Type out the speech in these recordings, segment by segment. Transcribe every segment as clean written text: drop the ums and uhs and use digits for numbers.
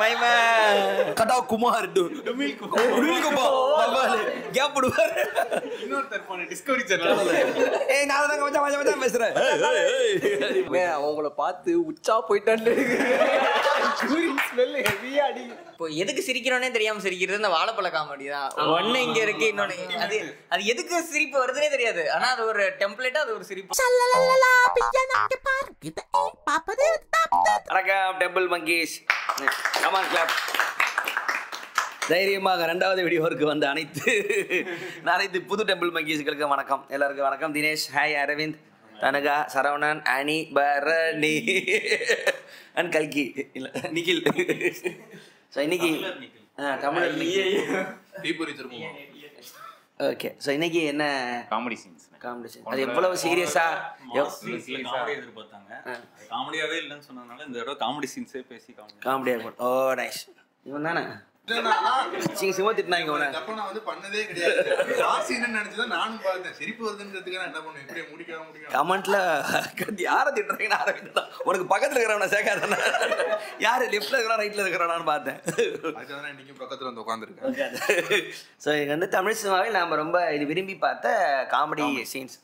My man. Kata Kumar tu. Dumil ko ba? Babale. Gap puduvar. இன்னொருத்தர் போன Discovery channel. ஏய் நான் தான் மச்சான் பேசுறேன். அவங்கள பார்த்து உச்சா போயிட்டான்னு ஸ்மெல் ஹெவியா அடி. இப்போ எதுக்கு சிரிக்கிறோன்னே தெரியாம சிரிக்கிறது இந்த வாழைப்பழ காமெடி தான். ஒண்ணு இங்க இருக்கு, இன்னொன்னு அது எதுக்கு சிரிப்பு வருதுன்னே தெரியாது. ஆனா அது ஒரு டெம்ப்ளேட்டா, அது ஒரு சிரிப்பு. வணக்கம் temple monkeys. Come on clap. தைரியமாக இரண்டாவது வீடியோவுக்கு வந்த அனைத்து புது டெம்பிள் மங்கீஸ்களுக்கு வணக்கம். எல்லாருக்கும் வணக்கம். தினேஷ், ஹாய். அரவிந்த், தனுகா, சரவணன், அனி, பரணி அண்ட் கல்கி இல்லை நிகில். ஸோ இன்னைக்கு தமிழர் ஓகே. ஸோ இன்னைக்கு என்ன காமெடி சீன்ஸ். அது எவ்வளவு சீரியஸா காமெடி எதிர்பார்த்தாங்க, காமெடியாவே இல்லைன்னு சொன்னதுனால இந்த தடவை காமெடி சீன்ஸே பேசி காமெடியா போட்டு. ஓ நைஸ். இவன் தானே சிவா திட்டினாங்க உன. அப்ப நான் வந்து பண்ணதே கிடையாது. லாஸ்ட் சீன் நினைச்சுதான் நானும் பார்த்தேன். சிரிப்பு வருதுன்றதுக்கு நான் என்ன பண்ணுவேன், இப்படியே முடிக்க கமெண்ட்ல யாரை திட்டுறீங்கன்னு ஆரம்பிச்சா உனக்கு பக்கத்துல இருக்கிறவன சேர்க்காதானே. யாரு லெஃப்ட்ல இருக்கிறா ரைட்ல இருக்கிறான்னு பார்த்தேன். அதுக்காக இன்னைக்கு பக்கத்துல வந்து உட்காந்துருக்கேன். ஸோ இது வந்து தமிழ் சினிமாவில் நாம் ரொம்ப இது விரும்பி பார்த்த காமெடி சீன்ஸ்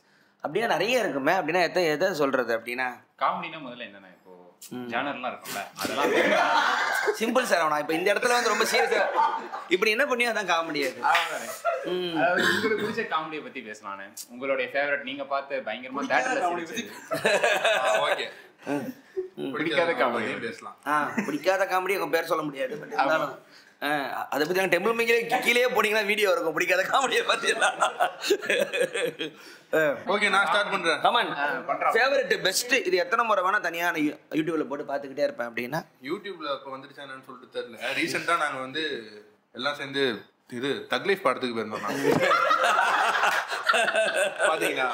அப்படின்னா நிறைய இருக்குமே. அப்படின்னா எதை சொல்றது அப்படின்னா காமெடினா முதல்ல என்னன்னா இப்போ ஜானர்லாம் இருக்கும்ல, அதெல்லாம் சிம்பிள் சார். அவனா இப்போ இந்த இடத்துல வந்து ரொம்ப சீரியஸா இப்படி என்ன பண்ணியோ அதான் காமெடி. அது அதாவது உங்களுக்கு பிடிச்ச காமெடியை பத்தி பேசலானே. உங்களுடைய ஃபேவரட் நீங்க பார்த்து பயங்கரமா தியேட்டர்ல காமெடி ஓகே. பிடிக்காத காமெடி பேசலாம். பிடிக்காத காமெடி உங்க பேர் சொல்ல முடியாது. பட் இருந்தாலும் அதை பத்தி நாங்கள் டெம்பிள் மேலே கீழே போனீங்கன்னா வீடியோ இருக்கும் பிடிக்காத காமெடியை பார்த்தீங்கன்னா. ஓகே, நான் ஸ்டார்ட் பண்றேன். கமான். ஃபேவரட் பெஸ்ட் இது எத்தனை முறை வேணா தனியாக யூடியூப்ல போட்டு பார்த்துக்கிட்டே இருப்பேன் அப்படின்னா. யூடியூப்ல இப்போ வந்துருச்சா என்னன்னு சொல்லிட்டு தெரியல. ரீசெண்டா நாங்க வந்து எல்லாம் சேர்ந்து இது தக் லைஃப் படத்துக்கு போயிருந்தோம். பாத்தீங்களா?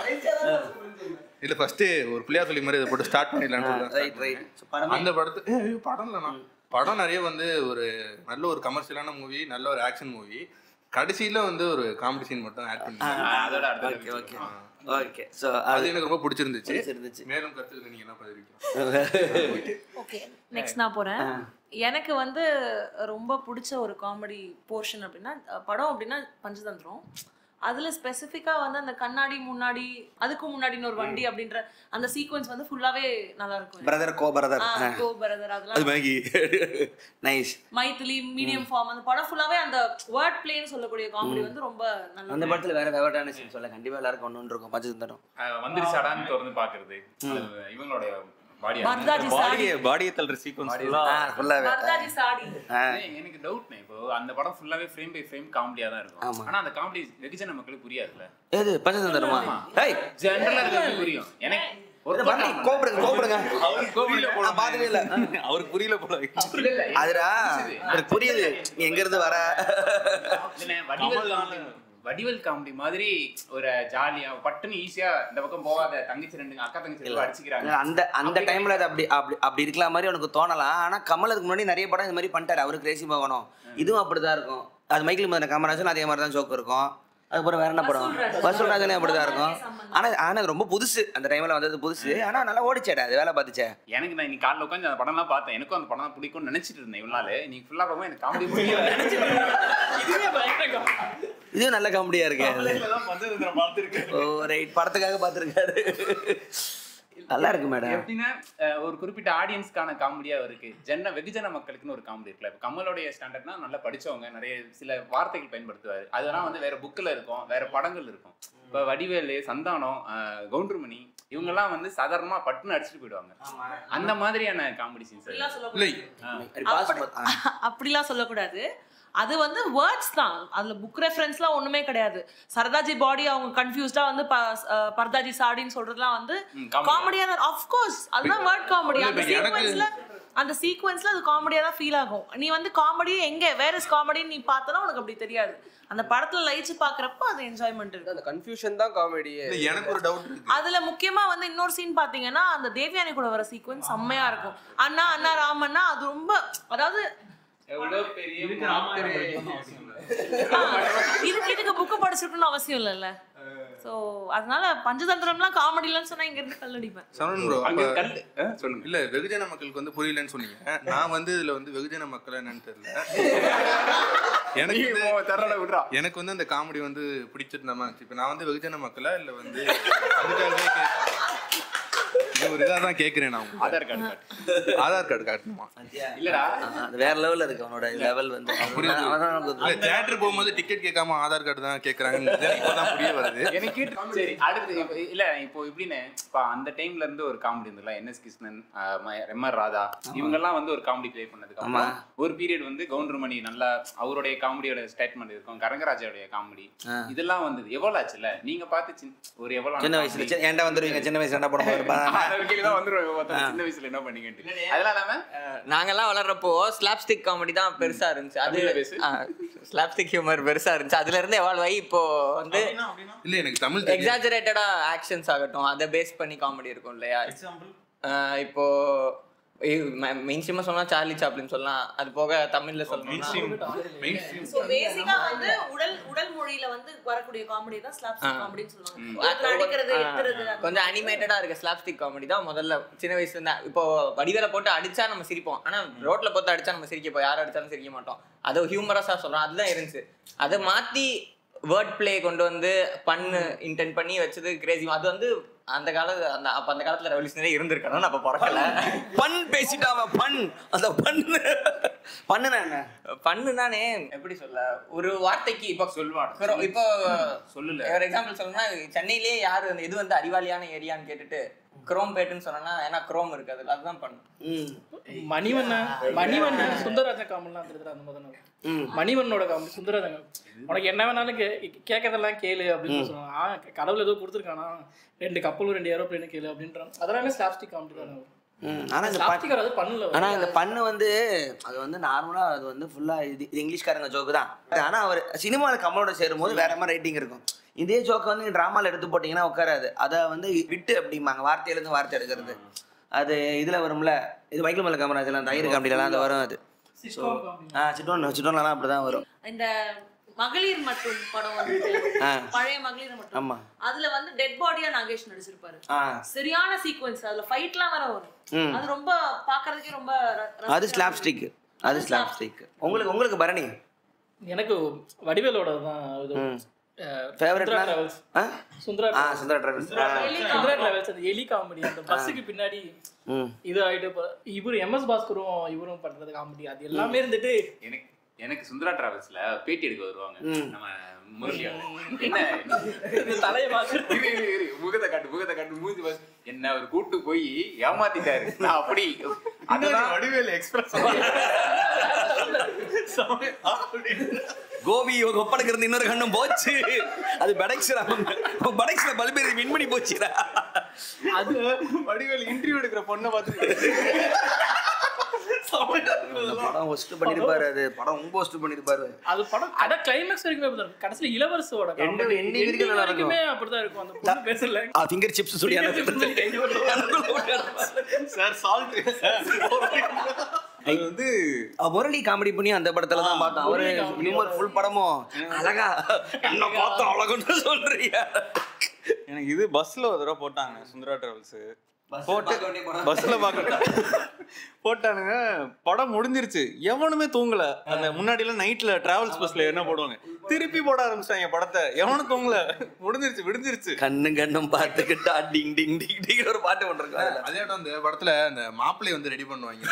இல்ல ஃபர்ஸ்ட் ஒரு பிள்ளையார் சொல்லி மாதிரி இதை போட்டு ஸ்டார்ட் பண்ணிடலாம்னு அந்த படத்து படம் நிறைய வந்து ஒரு நல்ல ஒரு கமர்ஷியலான மூவி, நல்ல ஒரு ஆக்ஷன் மூவி. கடைசியில வந்து ஒரு காமெடி சீன் மட்டும் ஆட் பண்ணி ஓகே. ஸோ அது எனக்கு ரொம்ப பிடிச்சிருந்துச்சு. மேலும் கருத்துக்கள் நீங்க என்ன பதிவிக்கிறீங்க? ஓகே, நெக்ஸ்ட் நான் போறேன். எனக்கு வந்து ரொம்ப பிடிச்ச ஒரு காமெடி போர்ஷன் அப்படின்னா படம் அப்படின்னா பஞ்சதந்திரம். அதுல ஸ்பெசிஃபிக்கா வந்து அந்த கண்ணாடி முன்னாடி அதுக்கு முன்னாடி ஒரு வண்டி அப்படின்ற அந்த சீக்வென்ஸ் வந்து ஃபுல்லாவே நல்லா இருக்கும். பிரதர் கோ பிரதர் அதெல்லாம் நைஸ். மைத்திலி மீடியம் ஃபார்ம் அந்த படம் ஃபுல்லாவே அந்த வேர்ட் பிளேன்னு சொல்லக்கூடிய காமெடி வந்து ரொம்ப நல்லா. அந்த படத்துல வேற ஃபேவரட்டான சீன் சொல்ல கண்டிப்பா எல்லாருக்கும் ஒன்று இருக்கும். பஞ்சதந்திரம் வந்துருச்சாடான்னு திறந்து பாக்குறது, இவங்களுடைய எனக்கு டவுட். இப்போ அந்த படம் ஃபுல்லாவே ஃப்ரேம் பை ஃப்ரேம் காமெடியா தான் இருக்கும். ஆனா அந்த காமெடி வெகுஜன மக்களுக்கு புரியாதுல்ல. எது பஞ்சதந்திரமா? ஏய் ஜெனரலா எனக்கு புரியும். எனக்கு கோபப்படுங்க அவருக்கு புரியல போல. அதுடா எனக்கு புரியுது நீ எங்க இருந்து வர. வடிவல் காமெடி மாதிரி ஒரு ஜாலியா பட்டுன்னு ஈஸியா இந்த பக்கம் போகாத தங்கச்சி ரெண்டு அக்கா தங்கச்சி அடிச்சுக்கிறாங்க. அந்த டைம்ல அது அப்படி இருக்கலாம் மாதிரி உனக்கு தோணலாம். ஆனா கமல் அதுக்கு முன்னாடி நிறைய படம் இந்த மாதிரி பண்ணிட்டாரு. அவருக்கு கிரேசி போகணும் இதுவும் அப்படிதான் இருக்கும். அது மைக்கில் முதல்ல கமராஜன் அதே மாதிரி தான் ஜோக் இருக்கும். அதுக்கப்புறம் வேற என்ன படம் வசூல்ராஜனே அப்படிதான் இருக்கும். ஆனா ரொம்ப புதுசு அந்த டைம்ல வந்தது புதுசு. ஆனா நல்லா ஓடிச்சேடா, அது வேலை பார்த்துச்சே. எனக்கு நான் இன்னைக்கு காலைல உட்காந்து அந்த படம்லாம் பார்த்தேன். எனக்கும் அந்த படம் தான் பிடிக்கும்னு நினைச்சிட்டு இருந்தேன் இவ்வளவு நாள். நீங்க ஃபுல்லா ரொம்ப எனக்கு காமெடி இதுவும் நல்ல காமெடியா இருக்கு. ஓ ரைட், படத்துக்காக பார்த்துருக்காரு. நல்லா இருக்கு மேடம். எப்படின்னா ஒரு குறிப்பிட்ட ஆடியன்ஸ்க்கான காமெடியா இருக்கு. வெகுஜன மக்களுக்குன்னு ஒரு காமெடி இருக்குல்ல. இப்போ கமலோடைய ஸ்டாண்டர்ட்னா நல்லா படிச்சவங்க நிறைய சில வார்த்தைகள் பயன்படுத்துவாரு. அதெல்லாம் வந்து வேற புக்கில் இருக்கும், வேற படங்கள் இருக்கும். இப்போ வடிவேலு, சந்தானம், கவுண்டர்மணி இவங்கெல்லாம் வந்து சாதாரணமா பட்டுன்னு அடிச்சுட்டு போயிடுவாங்க. அந்த மாதிரியான காமெடி சீன்ஸ் அப்படிலாம் சொல்லக்கூடாது. அது வந்து வேர்ட்ஸ் தான். அதுல புக் ரெஃபரன்ஸ்லாம் ஒண்ணுமே கிடையாது. சரதாஜி பாடி அவங்க கன்ஃபியூஸ்டா வந்து பர்தாஜி சாடின்னு சொல்றதுலாம் வந்து காமெடியா தான். ஆஃப் கோர்ஸ் அதுதான் வேர்ட் காமெடி. அந்த சீக்வென்ஸ்ல அது காமெடியா தான் ஃபீல் ஆகும். நீ வந்து காமெடி எங்க வேர் இஸ் காமெடின்னு நீ பார்த்தனா உனக்கு அப்படி தெரியாது. அந்த படத்துல லைட்ஸ் பாக்குறப்போ அது என்ஜாய்மெண்ட் இருக்கு. அந்த கன்ஃபியூஷன் தான் காமெடி. எனக்கு ஒரு டவுட் இருக்கு. அதுல முக்கியமா வந்து இன்னொரு சீன் பாத்தீங்கன்னா அந்த தேவயானி கூட வர சீக்வென்ஸ் செம்மையா இருக்கும். அண்ணா அண்ணா ராமண்ணா அது ரொம்ப அதாவது இதுக்கு புக்கு படிச்சிருக்கணும்னு அவசியம் இல்லைல்ல. ஸோ அதனால பஞ்சதந்திரம்லாம் காமெடிலன்னு சொன்னா இங்க இருந்து கல்லடிப்பேன். சரவணன் ப்ரோ அங்க கல் சொல்லுங்க. இல்ல வெகுஜன மக்களுக்கு வந்து புரியலன்னு சொன்னீங்க. நான் வந்து இதுல வந்து வெகுஜன மக்கள் என்னன்னு தெரியல. எனக்கு வந்து அந்த காமெடி வந்து பிடிச்சிருந்தமா இருந்துச்சு. இப்ப நான் வந்து வெகுஜன மக்களா இல்ல வந்து அதுக்காகவே ஒரு இதாக தான் கேட்குறேன் நான். ஆதார் கார்டு காட்டணுமா? இல்லடா அது வேற லெவல்ல இருக்கு அவனோட லெவல் வந்து. தியேட்டர் போகும்போது டிக்கெட் கேட்காம ஆதார் கார்டு தான் கேட்கறாங்க. இப்பதான் புரிய வருது எனக்கு. சரி அடுத்து இல்ல இப்போ எப்படின்னு இப்போ அந்த டைம்ல இருந்து ஒரு காமெடி இருந்ததுல என்எஸ் கிருஷ்ணன், எம்ஆர் ராதா இவங்கெல்லாம் வந்து ஒரு காமெடி பிளே பண்ணதுக்கு அப்புறம் ஒரு பீரியட் வந்து கவுண்டர்மணி நல்லா அவருடைய காமெடியோட ஸ்டேட்மெண்ட் இருக்கும், கரங்கராஜோடைய காமெடி இதெல்லாம் வந்தது. எவ்வளவு ஆச்சுல்ல நீங்க பார்த்து ஒரு எவ்வளவு சின்ன வயசுல ஏன்டா வந்துருவீங்க, சின்ன வயசுல என்ன பண்ணுவாங்க சின்ன வயசுல என்ன பண்ணீங்க. அதெல்லாம் இல்லாம நாங்கெல்லாம் வளர்றப்போ ஸ்லாப்ஸ்டிக் காமெடி தான் பெருசா இருந்துச்சு. அது ஸ்லாப்ஸ்டிக் ஹியூமர் பெருசா இருந்துச்சு. அதுல இருந்து எவால்வ் ஆகி இப்போ வந்து இல்ல எனக்கு தமிழ் எக்ஸாஜரேட்டடா ஆக்ஷன்ஸ் ஆகட்டும் அதை பேஸ் பண்ணி காமெடி இருக்கும் இல்லையா. இப்போ மெயின்ஸ்ட்ரீமா சொன்னா சார்லி சாப்ளின் சொல்லலாம். அது போக தமிழ்ல சொல்லணும்னா சோ பேசிக்கா வந்து உடல் மொழியில வந்து வரக்கூடிய காமெடி தான் ஸ்லாப்ஸ்டிக் காமெடின்னு சொல்லுவாங்க. அடிக்கிறது எத்துறது கொஞ்சம் அனிமேட்டடா இருக்க ஸ்லாப்ஸ்டிக் காமெடி தான் முதல்ல சின்ன வயசுல இருந்தா. இப்போ வடிவேல போட்டு அடிச்சா நம்ம சிரிப்போம், ஆனா ரோட்ல போட்டு அடிச்சா நம்ம சிரிக்கப்போம், யாரும் அடிச்சாலும் சிரிக்க மாட்டோம். அதை ஹியூமரஸா சொல்றோம், அதுதான் இருந்துச்சு. அதை மாத்தி வேர்ட் பிளே கொண்டு வந்து பண்ணு இன்டென்ட் பண்ணி வச்சது கிரேசி. அது வந்து அந்த காலத்துல ரெவல்யூஷனரி இருந்திருக்கணும். அப்ப பிறக்கல. பண் பேசிட்டாவ அந்த பண்ணுனானே எப்படி சொல்ல, ஒரு வார்த்தைக்கு இப்போ சொல்லுவாங்க. இப்போ சொல்லல ஒரு எக்ஸாம்பிள் சொல்லணும்னா சென்னையிலேயே யாரு இது வந்து அறிவாளியான ஏரியான்னு கேட்டுட்டு குரோம் பேட்டுன்னு சொன்னா ஏன்னா குரோம் இருக்கு அதுல, அதுதான் பண்ணும். மணிவண்ணன் சுந்தரராஜன் காமெடிலாம் வந்துருக்குற அந்த முதல்ல மணிவண்ணனோட காமெடி சுந்தரராஜன் உனக்கு என்ன வேணாலும் கேட்கறதெல்லாம் கேளு அப்படின்னு சொல்லுவாங்க. கடவுள் ஏதோ கொடுத்துருக்கானா 2 கப்பலும் 2 ஏரோப்ளேனு கேளு அப்படின்றாங்க. அதெல்லாமே ஸ்லாப்ஸ்டிக் காமெடி தான். ஆனா இந்த பண்ணு வந்து அது வந்து நார்மலா அது வந்து ஃபுல்லா இது இங்கிலீஷ்காரங்க ஜோக்கு தான். ஆனா அவர் சினிமாவில் கமலோட சேரும் போது வேற மாதிரி ரைட்டிங் இருக்கும். இதே ஜோக்கை வந்து டிராமால எடுத்து போட்டீங்கன்னா உட்காராது. அதை வந்து விட்டு அப்படிம்பாங்க, வார்த்தையிலேருந்து வார்த்தை எடுக்கிறது. அது இதுல வரும்ல, இது மைக்கேல் மல்ல காமராஜ் அந்த ஐயர் காமெடியிலலாம் அது வரும். அது சிட்டோன்லாம் அப்படிதான் வரும். இந்த மகளிர் மட்டும் படம் வந்து பழைய மகளிர் மட்டும், ஆமா, அதுல வந்து டெட் பாடியா நாகேஷ் நடிச்சிருப்பாரு. சரியான சீக்வென்ஸ், அதுல ஃபைட்லாம் வேற வரும். அது ரொம்ப பாக்குறதுக்கே ரொம்ப அது ஸ்லாப்ஸ்டிக். அது ஸ்லாப்ஸ்டிக். உங்களுக்கு பரணி? எனக்கு வடிவேலோட தான் ஃபேவரட் சுந்தரா டிராவல்ஸ். அந்த எலி காமெடி அந்த பஸ்ஸுக்கு பின்னாடி இது ஆயிட்டு இவரு MS பாஸ்கரும் இவரும் பண்றது காமெடி அது எல்லாமே இருந்துட்டு எனக்கு சுந்தரா டிராவல்ஸ்ல பேட்டி எடுக்க வருவாங்க நம்ம முருகியா. என்ன தலைய முகத்தை காட்டு மூஞ்சி பாஸ் என்ன அவர் கூட்டு போய் ஏமாத்திட்டாரு. நான் அப்படி அதுதான் வடிவேலு எக்ஸ்பிரஸ். கோபி ஒப்பனுக்கு இருந்து இன்னொரு கண்ணும் போச்சு. அது படக்ஸ்ல பல்வேறு மின்மணி போச்சுடா. அது வடிவேலு இன்டர்வியூ எடுக்கிற பொண்ணை பார்த்து படம் ஹோஸ்ட் பண்ணிருப்பாரு. அது படம் ரொம்ப ஹோஸ்ட் பண்ணிருப்பாரு. அது படம் அட கிளைமாக்ஸ் வரைக்கும் கடைசில இளவரசோட வரைக்குமே அப்படிதான் இருக்கும். அந்த பொண்ணு பேசல ஃபிங்கர் சிப்ஸ் சொல்லியான சார் சால்ட் அது வந்து முரளி காமெடி பண்ணி அந்த படத்துல தான் பார்த்தோம். அவரு ஹியூமர் ஃபுல் படமும் அழகா என்ன பார்த்தோம் அழகுன்னு சொல்றியா. எனக்கு இது பஸ்ல ஒரு தடவை போட்டாங்க சுந்தரா டிராவல்ஸ் போட்டு பஸ்ல போட்டானுங்க. படம் முடிஞ்சிருச்சு, எவனுமே தூங்கல. அந்த முன்னாடி எல்லாம் நைட்ல டிராவல்ஸ் பஸ்ல என்ன போடுவாங்க, திருப்பி போட ஆரம்பிச்சாங்க படத்தை. எவனும் தூங்கல, முடிஞ்சிருச்சு விடிஞ்சிருச்சு. கண்ணும் பார்த்துக்கிட்டா டிங் டிங் டிங் டிங் ஒரு பாட்டு பண்றாங்க. அதே அந்த படத்துல அந்த மாப்பிள்ளை வந்து ரெடி பண்ணுவாங்க.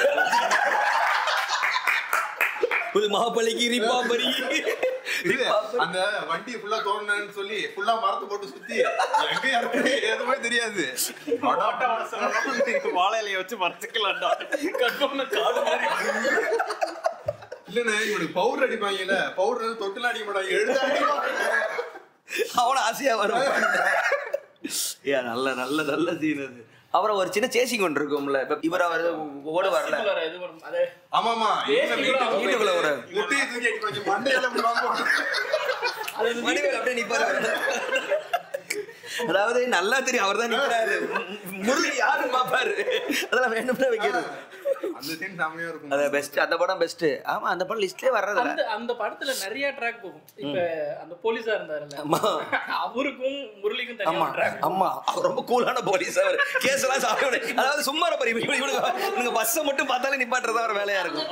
புது மாப்பிள்ளைக்கு ரிப்பாபரி அந்த வண்டி ஃபுல்லா தோணுன்னு சொல்லி ஃபுல்லா மரத்தை போட்டு சுத்தி எங்க எதுவுமே தெரியாது. வாழை இலைய வச்சு மறைச்சிக்கலாம்டா. இல்லன்னு இவனுக்கு பவுடர் அடிப்பாங்கல்ல, பவுடர் தொட்டுலாம் அடிக்க மாட்டாங்க, எழுத அடிப்பாங்க. அவன ஆசையா வரும். ஏன் நல்ல நல்ல நல்ல சீன் அது. அப்புறம் ஒரு சின்ன சேசிங் ஒன்று இருக்கும்ல, இவர் அவர் ஓடு வரல. ஆமாமா, வீட்டுக்குள்ள ஒரு முட்டையை தூக்கி அடிப்பாங்க, மண்டையில அப்படியே நிப்பாரு. அதாவது நல்லா தெரியும் அவர் தான் நிக்கிறாரு, முருகி யாருன்னு பாப்பாரு. அதெல்லாம் வேணும்னா வைக்கிறது. அந்த சீன் செமையா இருக்கும். அது பெஸ்ட், அந்த படம் பெஸ்ட். ஆமா அந்த படம் லிஸ்ட்லயே வர்றதில்ல. அந்த படத்துல நிறைய ட்ராக் போகும். இப்ப அந்த போலீஸா இருந்தாருல்ல, அவருக்கும் முரளிக்கும் தனியா ட்ராக். ஆமா அவர் ரொம்ப கூலான போலீஸ். அவர் கேஸ் எல்லாம் சாப்பிட, அதாவது சும்மா இவனுங்க பஸ்ஸை மட்டும் பார்த்தாலே நிப்பாட்டுறதா ஒரு வேலையா இருக்கும்.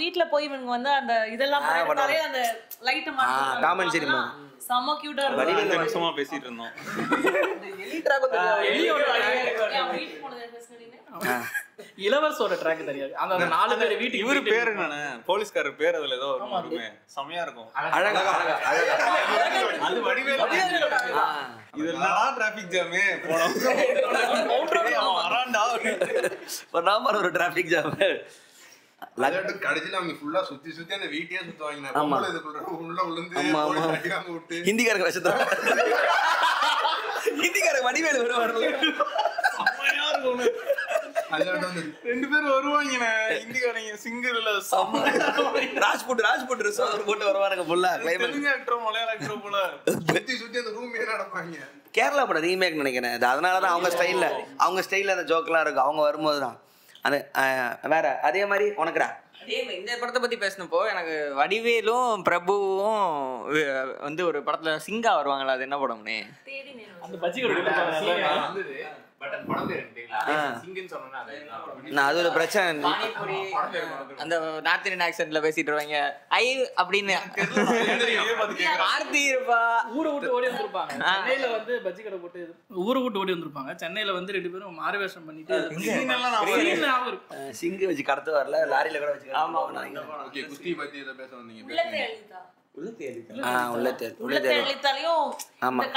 வீட்டுல போய் இவங்க வந்து அந்த இதெல்லாம் பண்ணாலே அந்த லைட் மாத்தி டாம் அண்ட் ஜெர்ரி செம கியூட்டா இருக்கும். வடிவேல் நிமிஷமா பேசிட்டு இருந்தோம். இளவரசோட ட்ராக் தெரியாது. அந்த 4 பேர் வீட்டுக்கு இவரு பேரு என்னன்னு போலீஸ்காரர் பேர் அதுல ஏதோ வருமே, செமையா இருக்கும். அழகா அது வடிவேல். இது என்னடா டிராபிக் ஜாமே போனோம் வரான்டா ஒரு நாம ஒரு டிராபிக் ஜாம். கடைசியில அவங்க ஃபுல்லா சுத்தி அந்த வீட்டையே சுத்துவாங்க. உள்ள விழுந்து விட்டு ஹிந்திக்காரங்க வச்சதா ஹிந்திக்காரங்க வடிவேலு வருவாரு. ரெண்டு பேரும் வருவாங்க ஹிந்திக்காரங்க சிங்கர்ல ராஜ்புட் ரிசோர்ட் போட்டு வருவாங்க ஃபுல்லா. தெலுங்கு ஆக்டர் மலையாள ஆக்டர் போல சுத்தி அந்த ரூமே நடப்பாங்க. கேரளா படம் ரீமேக் நினைக்கிறேன். அதனாலதான் அவங்க ஸ்டைல்ல அந்த ஜோக்கெல்லாம் இருக்கும். அவங்க வரும்போது தான் அது வேற. அதே மாதிரி உனக்குடா இந்த படத்தை பத்தி பேசினப்போ எனக்கு வடிவேலும் பிரபுவும் வந்து ஒரு படத்துல சிங்கா வருவாங்களா, அது என்ன படம்னே? அந்த பஜ்ஜி நான் அது ஒரு பிரச்சனை. அந்த நார்த் இந்தியன் ஆக்சென்ட்ல பேசிட்டு இருவாங்க ஐ அப்படின்னு ஆர்த்தி இருப்பா. ஊரை விட்டு ஓடி வந்திருப்பாங்க. சென்னையில வந்து பஜ்ஜி கடை போட்டு ஊரை விட்டு ஓடி வந்திருப்பாங்க. சென்னையில வந்து 2 பேரும் மாறுவேஷம் பண்ணிட்டு சிங்கு வச்சு கடத்து வரல, லாரியில கூட வச்சு. ஆமா குஸ்தி பத்தி இதை பேச வந்தீங்க.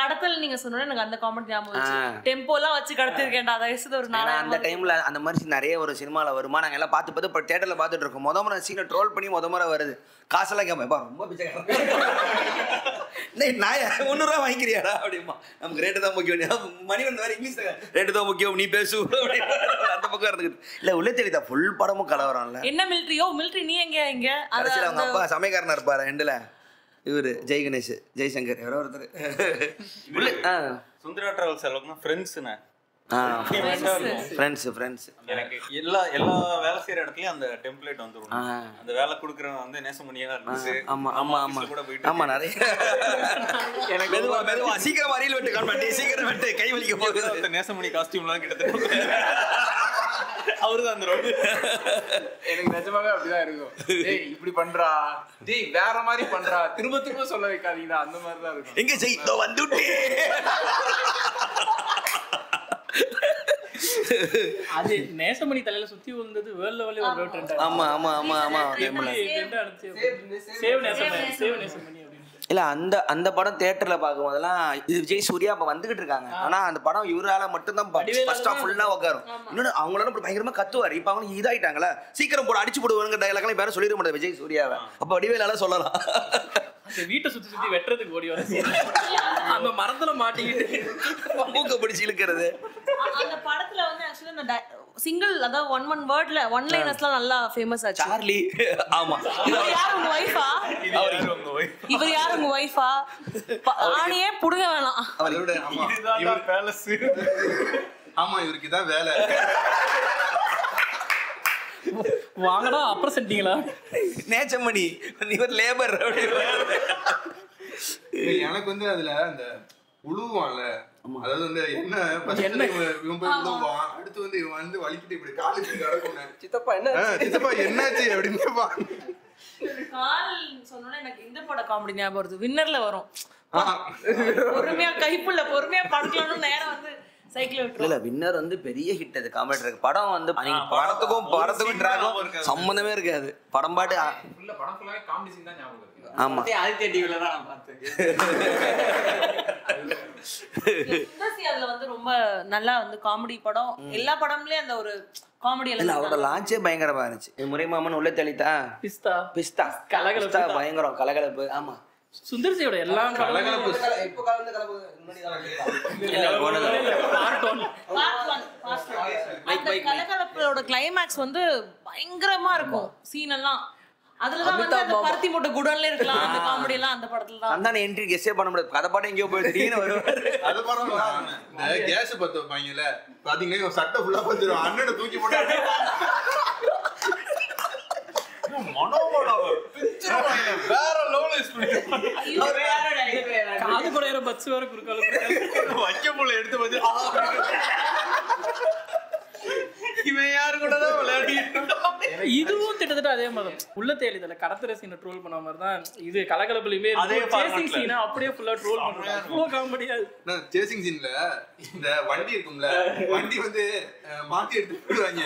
கடத்தல் நீங்க சொன்ன எனக்கு அந்த காமெடி ஞாபகம். டெம்போலாம் வச்சு கடத்திருக்கேன்டா. ஒரு அந்த டைம்ல அந்த மாதிரி நிறைய ஒரு சினிமால வருமா, நாங்க எல்லாம் பார்த்து தியேட்டர்ல பார்த்துட்டு இருக்கோம். முறை சீனை ட்ரோல் பண்ணி முறை வருது. காசெல்லாம் கேட்பா ரொம்ப நான் 100 ரூபா வாங்கிக்கிறியாடா அப்படிமா. நமக்கு ரேட்டு தான் முக்கியம். மணிவன் வேற இங்கிலீஷ் ரேட்டு தான் முக்கியம், நீ பேசு அந்த பக்கம் இருந்துக்கிட்டு. இல்ல உள்ளே தெரியுதா ஃபுல் படமும் கலவரம்ல. என்ன மிலிட்டரி நீ எங்க கடைசியில அவங்க அப்பா சமயக்காரனா இருப்பாரு எண்டுல. இவரு ஜெய் கணேஷ் ஜெய்சங்கர் யாரோ ஒருத்தர். சுந்தரா டிராவல்ஸ் அளவுக்குன்னா ஃப்ரெண்ட்ஸ்னு ஃப்ரெண்ட்ஸ் எனக்கு எல்லா வேலை செய்யற இடத்துலயும் அந்த டெம்ப்ளேட் வந்துரும். அந்த வேலை குடுக்கறவன் வந்து நேசமணியா இருந்துச்சு. ஆமா கூட போயிட்டு ஆமா நிறைய எனக்கு மெதுவா சீக்கிரம் அரியல் வெட்டு காண்பாட்டி, சீக்கிரம் வெட்டு, கை வலிக்க போகுது. நேசமணி காஸ்டியூம்லாம் கிட்டத்தட்ட அவருதான் அந்த ரோடு. எனக்கு நிஜமாவே அப்படிதான் இருக்கும். டேய் இப்படி பண்றா, டேய் வேற மாதிரி பண்றா, திரும்ப சொல்ல வைக்காதீங்கடா, அந்த மாதிரி தான் இருக்கும். எங்க செய் வந்துட்டே அது நேசமணி தலையில சுத்தி விழுந்தது வேர்ல்ட் லெவல்ல ஒரு ட்ரெண்ட். ஆமா சேவ் நேசமணி. இல்ல அந்த படம் தியேட்டர்ல பார்க்கும்போதெல்லாம் இது விஜய் சூர்யா அப்ப வந்துகிட்டு இருக்காங்க. ஆனா அந்த படம் இவரால மட்டும்தான் ஃபர்ஸ்ட் ஆஃப் ஃபுல்லா உட்காரும். இன்னொன்னு அவங்களோட பயங்கரமா கத்துவாரு. இப்ப அவங்க இதாயிட்டாங்களா, சீக்கிரம் போட அடிச்சு போடுவாங்க டைலாக் எல்லாம் பேர சொல்லிட மாட்டேன் விஜய் சூர்யாவை. அப்ப வடிவேலால சொல்லலாம். அந்த வீட்டை சுத்தி வெட்டுறதுக்கு ஓடி வர அந்த மரத்துல மாட்டிக்கிட்டு மூக்க பிடிச்சி இழுக்கிறது. அந்த படத்துல வந்து ஆக்சுவலி அந்த சிங்கிள் அதாவது ஒன் வேர்ட்ல ஒன் லைனர்ஸ்லாம் நல்லா ஃபேமஸ் ஆச்சு. சார்லி ஆமா இவர் யார் உங்க வைஃபா, இவர் யார் உங்க வைஃபா, ஆணியே புடுங்க வேணாம். அவரோட இவர் பேலஸ். ஆமா இவருக்கு தான் வேலை. வாங்கடா அப்புறம் செட்டிங்களா நேச்சமணி இவர் லேபர். எனக்கு வந்து அதுல அந்த உழுவான்ல, அதாவது வந்து என்ன இவன் போய் உழுவான், அடுத்து வந்து இவன் வந்து வலிக்கிட்டு இப்படி காலுக்கு நடக்கும். சித்தப்பா என்னாச்சு அப்படின்னு கேட்பான். கால் சொன்னோன்னா எனக்கு இந்த பட காமெடி ஞாபகம் வருது. வின்னர்ல வரும் பொறுமையா கைப்புள்ள பொறுமையா படுக்கலாம்னு நேரம் வந்து சைக்கிள் விட்டு. இல்ல வின்னர் வந்து பெரிய ஹிட். அது காமெடி இருக்கு படம் வந்து படத்துக்கும் டிராகும் சம்பந்தமே இருக்காது. படம் பாட்டு ஃபுல்லா படம் ஃபுல்லாவே காமெடி சீன் தான் ஞாபகம் இருக்கு. ஆமா ஆதித்யா டிவில தான் நான் பார்த்தேன். அதுல வந்து ரொம்ப நல்லா வந்து காமெடி படம். எல்லா படம்லயும் அந்த ஒரு காமெடி இல்ல அவரோட லான்ச்சே பயங்கரமா இருந்துச்சு. முறைமாமன் உள்ள தெளித்தா பிஸ்தா கலகலப்பு பயங்கரம் கலகலப்பு. ஆமா சுந்தர்சியோட எல்லா கலகலப்பு கலகலப்போட கிளைமேக்ஸ் வந்து பயங்கரமா இருக்கும். சீன் எல்லாம் அதுலதான் வந்து அந்த பருத்தி மூட்டை குடோன்ல இருக்கலாம் அந்த காமெடி எல்லாம் அந்த படத்துல தான். அந்த என்ட்ரி கெஸ்ஸே பண்ண முடியாது. கதை பாடம் எங்கேயோ போய் திடீர்னு வருவாரு. அது பரவாயில்ல. இந்த கேஸ் பத்து வைப்பாங்கல்ல பாத்தீங்கன்னா சட்டை ஃபுல்லா பத்திரும். அண்ணனை தூக்கி போட்டாங்க. வேற லெவல் காது கூட ஏற பஸ் வேற குறுக்கால வைக்க போல எடுத்து வந்து இவன் யாரு கூட தான் விளையாடிட்டு. இதுவும் கிட்டத்தட்ட அதே மாதிரி உள்ள தேலிதல கடத்துற சீனை ட்ரோல் பண்ண மாதிரி தான் இது கலகலப்புலயுமே சேசிங் சீனை அப்படியே ஃபுல்லா ட்ரோல் பண்றாங்க. அவ்வளோ காமெடியா சேசிங் சீன்ல இந்த வண்டி இருக்கும்ல, வண்டி வந்து மாத்தி எடுத்து போடுவாங்க.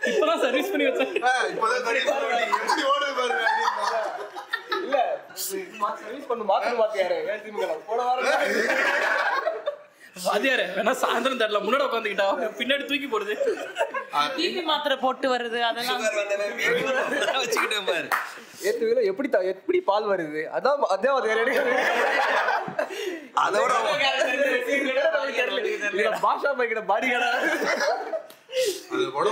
இப்பதான் சர்வீஸ் பண்ணி வச்சேன். இப்பதான் சர்வீஸ் பண்ணி எப்படி ஓடுது பாருங்க. இல்ல சர்வீஸ் பண்ணு மாத்தியாரு போன வாரம் வாத்தியாரே வேணா சாயந்தரம் தரல முன்னாடி உட்காந்துக்கிட்டா பின்னாடி தூக்கி போடுது. பிபி மாத்திரை போட்டு வருது அதெல்லாம் வச்சுக்கிட்டேன் பாரு. ஏத்துவில எப்படி பால் வருது அதான் அதோட பாஷா பைக்கிட பாடி கடை அது கூட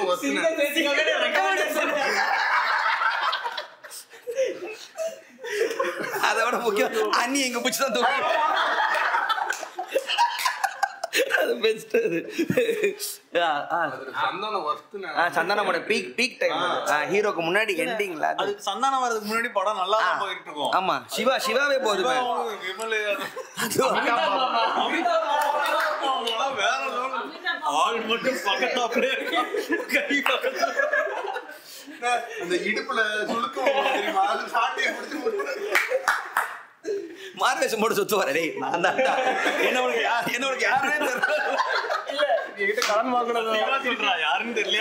அதோட முக்கியம் அண்ணி எங்க பிடிச்சுதான் தூக்கி அது பெஸ்ட். அது சந்தானமோட பீக் டைம். ஹீரோக்கு முன்னாடி எண்டிங்ல அது சந்தானம் வரதுக்கு முன்னாடி படம் நல்லா தான் போயிட்டு இருக்கும். ஆமா சிவாவே போகுது. விமல் வேற ஆள் மட்டும் பக்கத்துல அப்படியே அந்த இடுப்புல சுளுக்கு தெரியுமா, அது சாட்டியை பிடிச்சு மார்வேஷம் போட்டு சுத்து வரே. நான் தான் என்னோட யாருன்னே தெரியல. இல்ல என்கிட்ட கடன் வாங்கினது சொல்றா யாருன்னு தெரியல.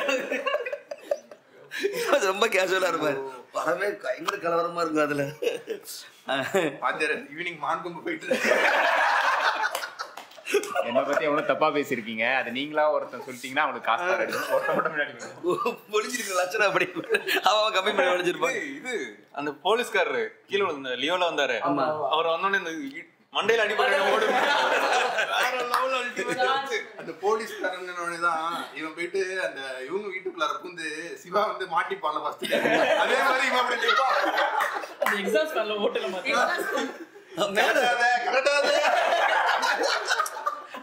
ரொம்ப கேஷுவலா இருப்பாரு. படமே பயங்கர கலவரமா இருக்கும் அதுல. பாத்தியாரு ஈவினிங் மான்கொம்பு போயிட்டு என்னை பத்தி எவ்வளவு தப்பா பேசிருக்கீங்க. அது நீங்களா ஒருத்தன் சொல்லிட்டீங்கன்னா அவனுக்கு காசு தர ஒருத்தன் மட்டும் முன்னாடி பொழிஞ்சிருக்கு லட்சணம். அப்படி அவன் கம்மி பண்ணி ஒழிஞ்சிருப்பான். இது அந்த போலீஸ்காரரு கீழே விழுந்த லியோல வந்தாரு. அவர் வந்தோடனே இந்த மண்டையில அடிப்படை அந்த போலீஸ்காரன் இவன் போயிட்டு அந்த இவங்க வீட்டுக்குள்ளார பூந்து சிவா வந்து மாட்டிப்பான்ல ஃபர்ஸ்ட். அதே மாதிரி இவன் அப்படி நிப்பான். அந்த எக்ஸாஸ்ட் ஃபேன்ல ஓட்டல மாதிரி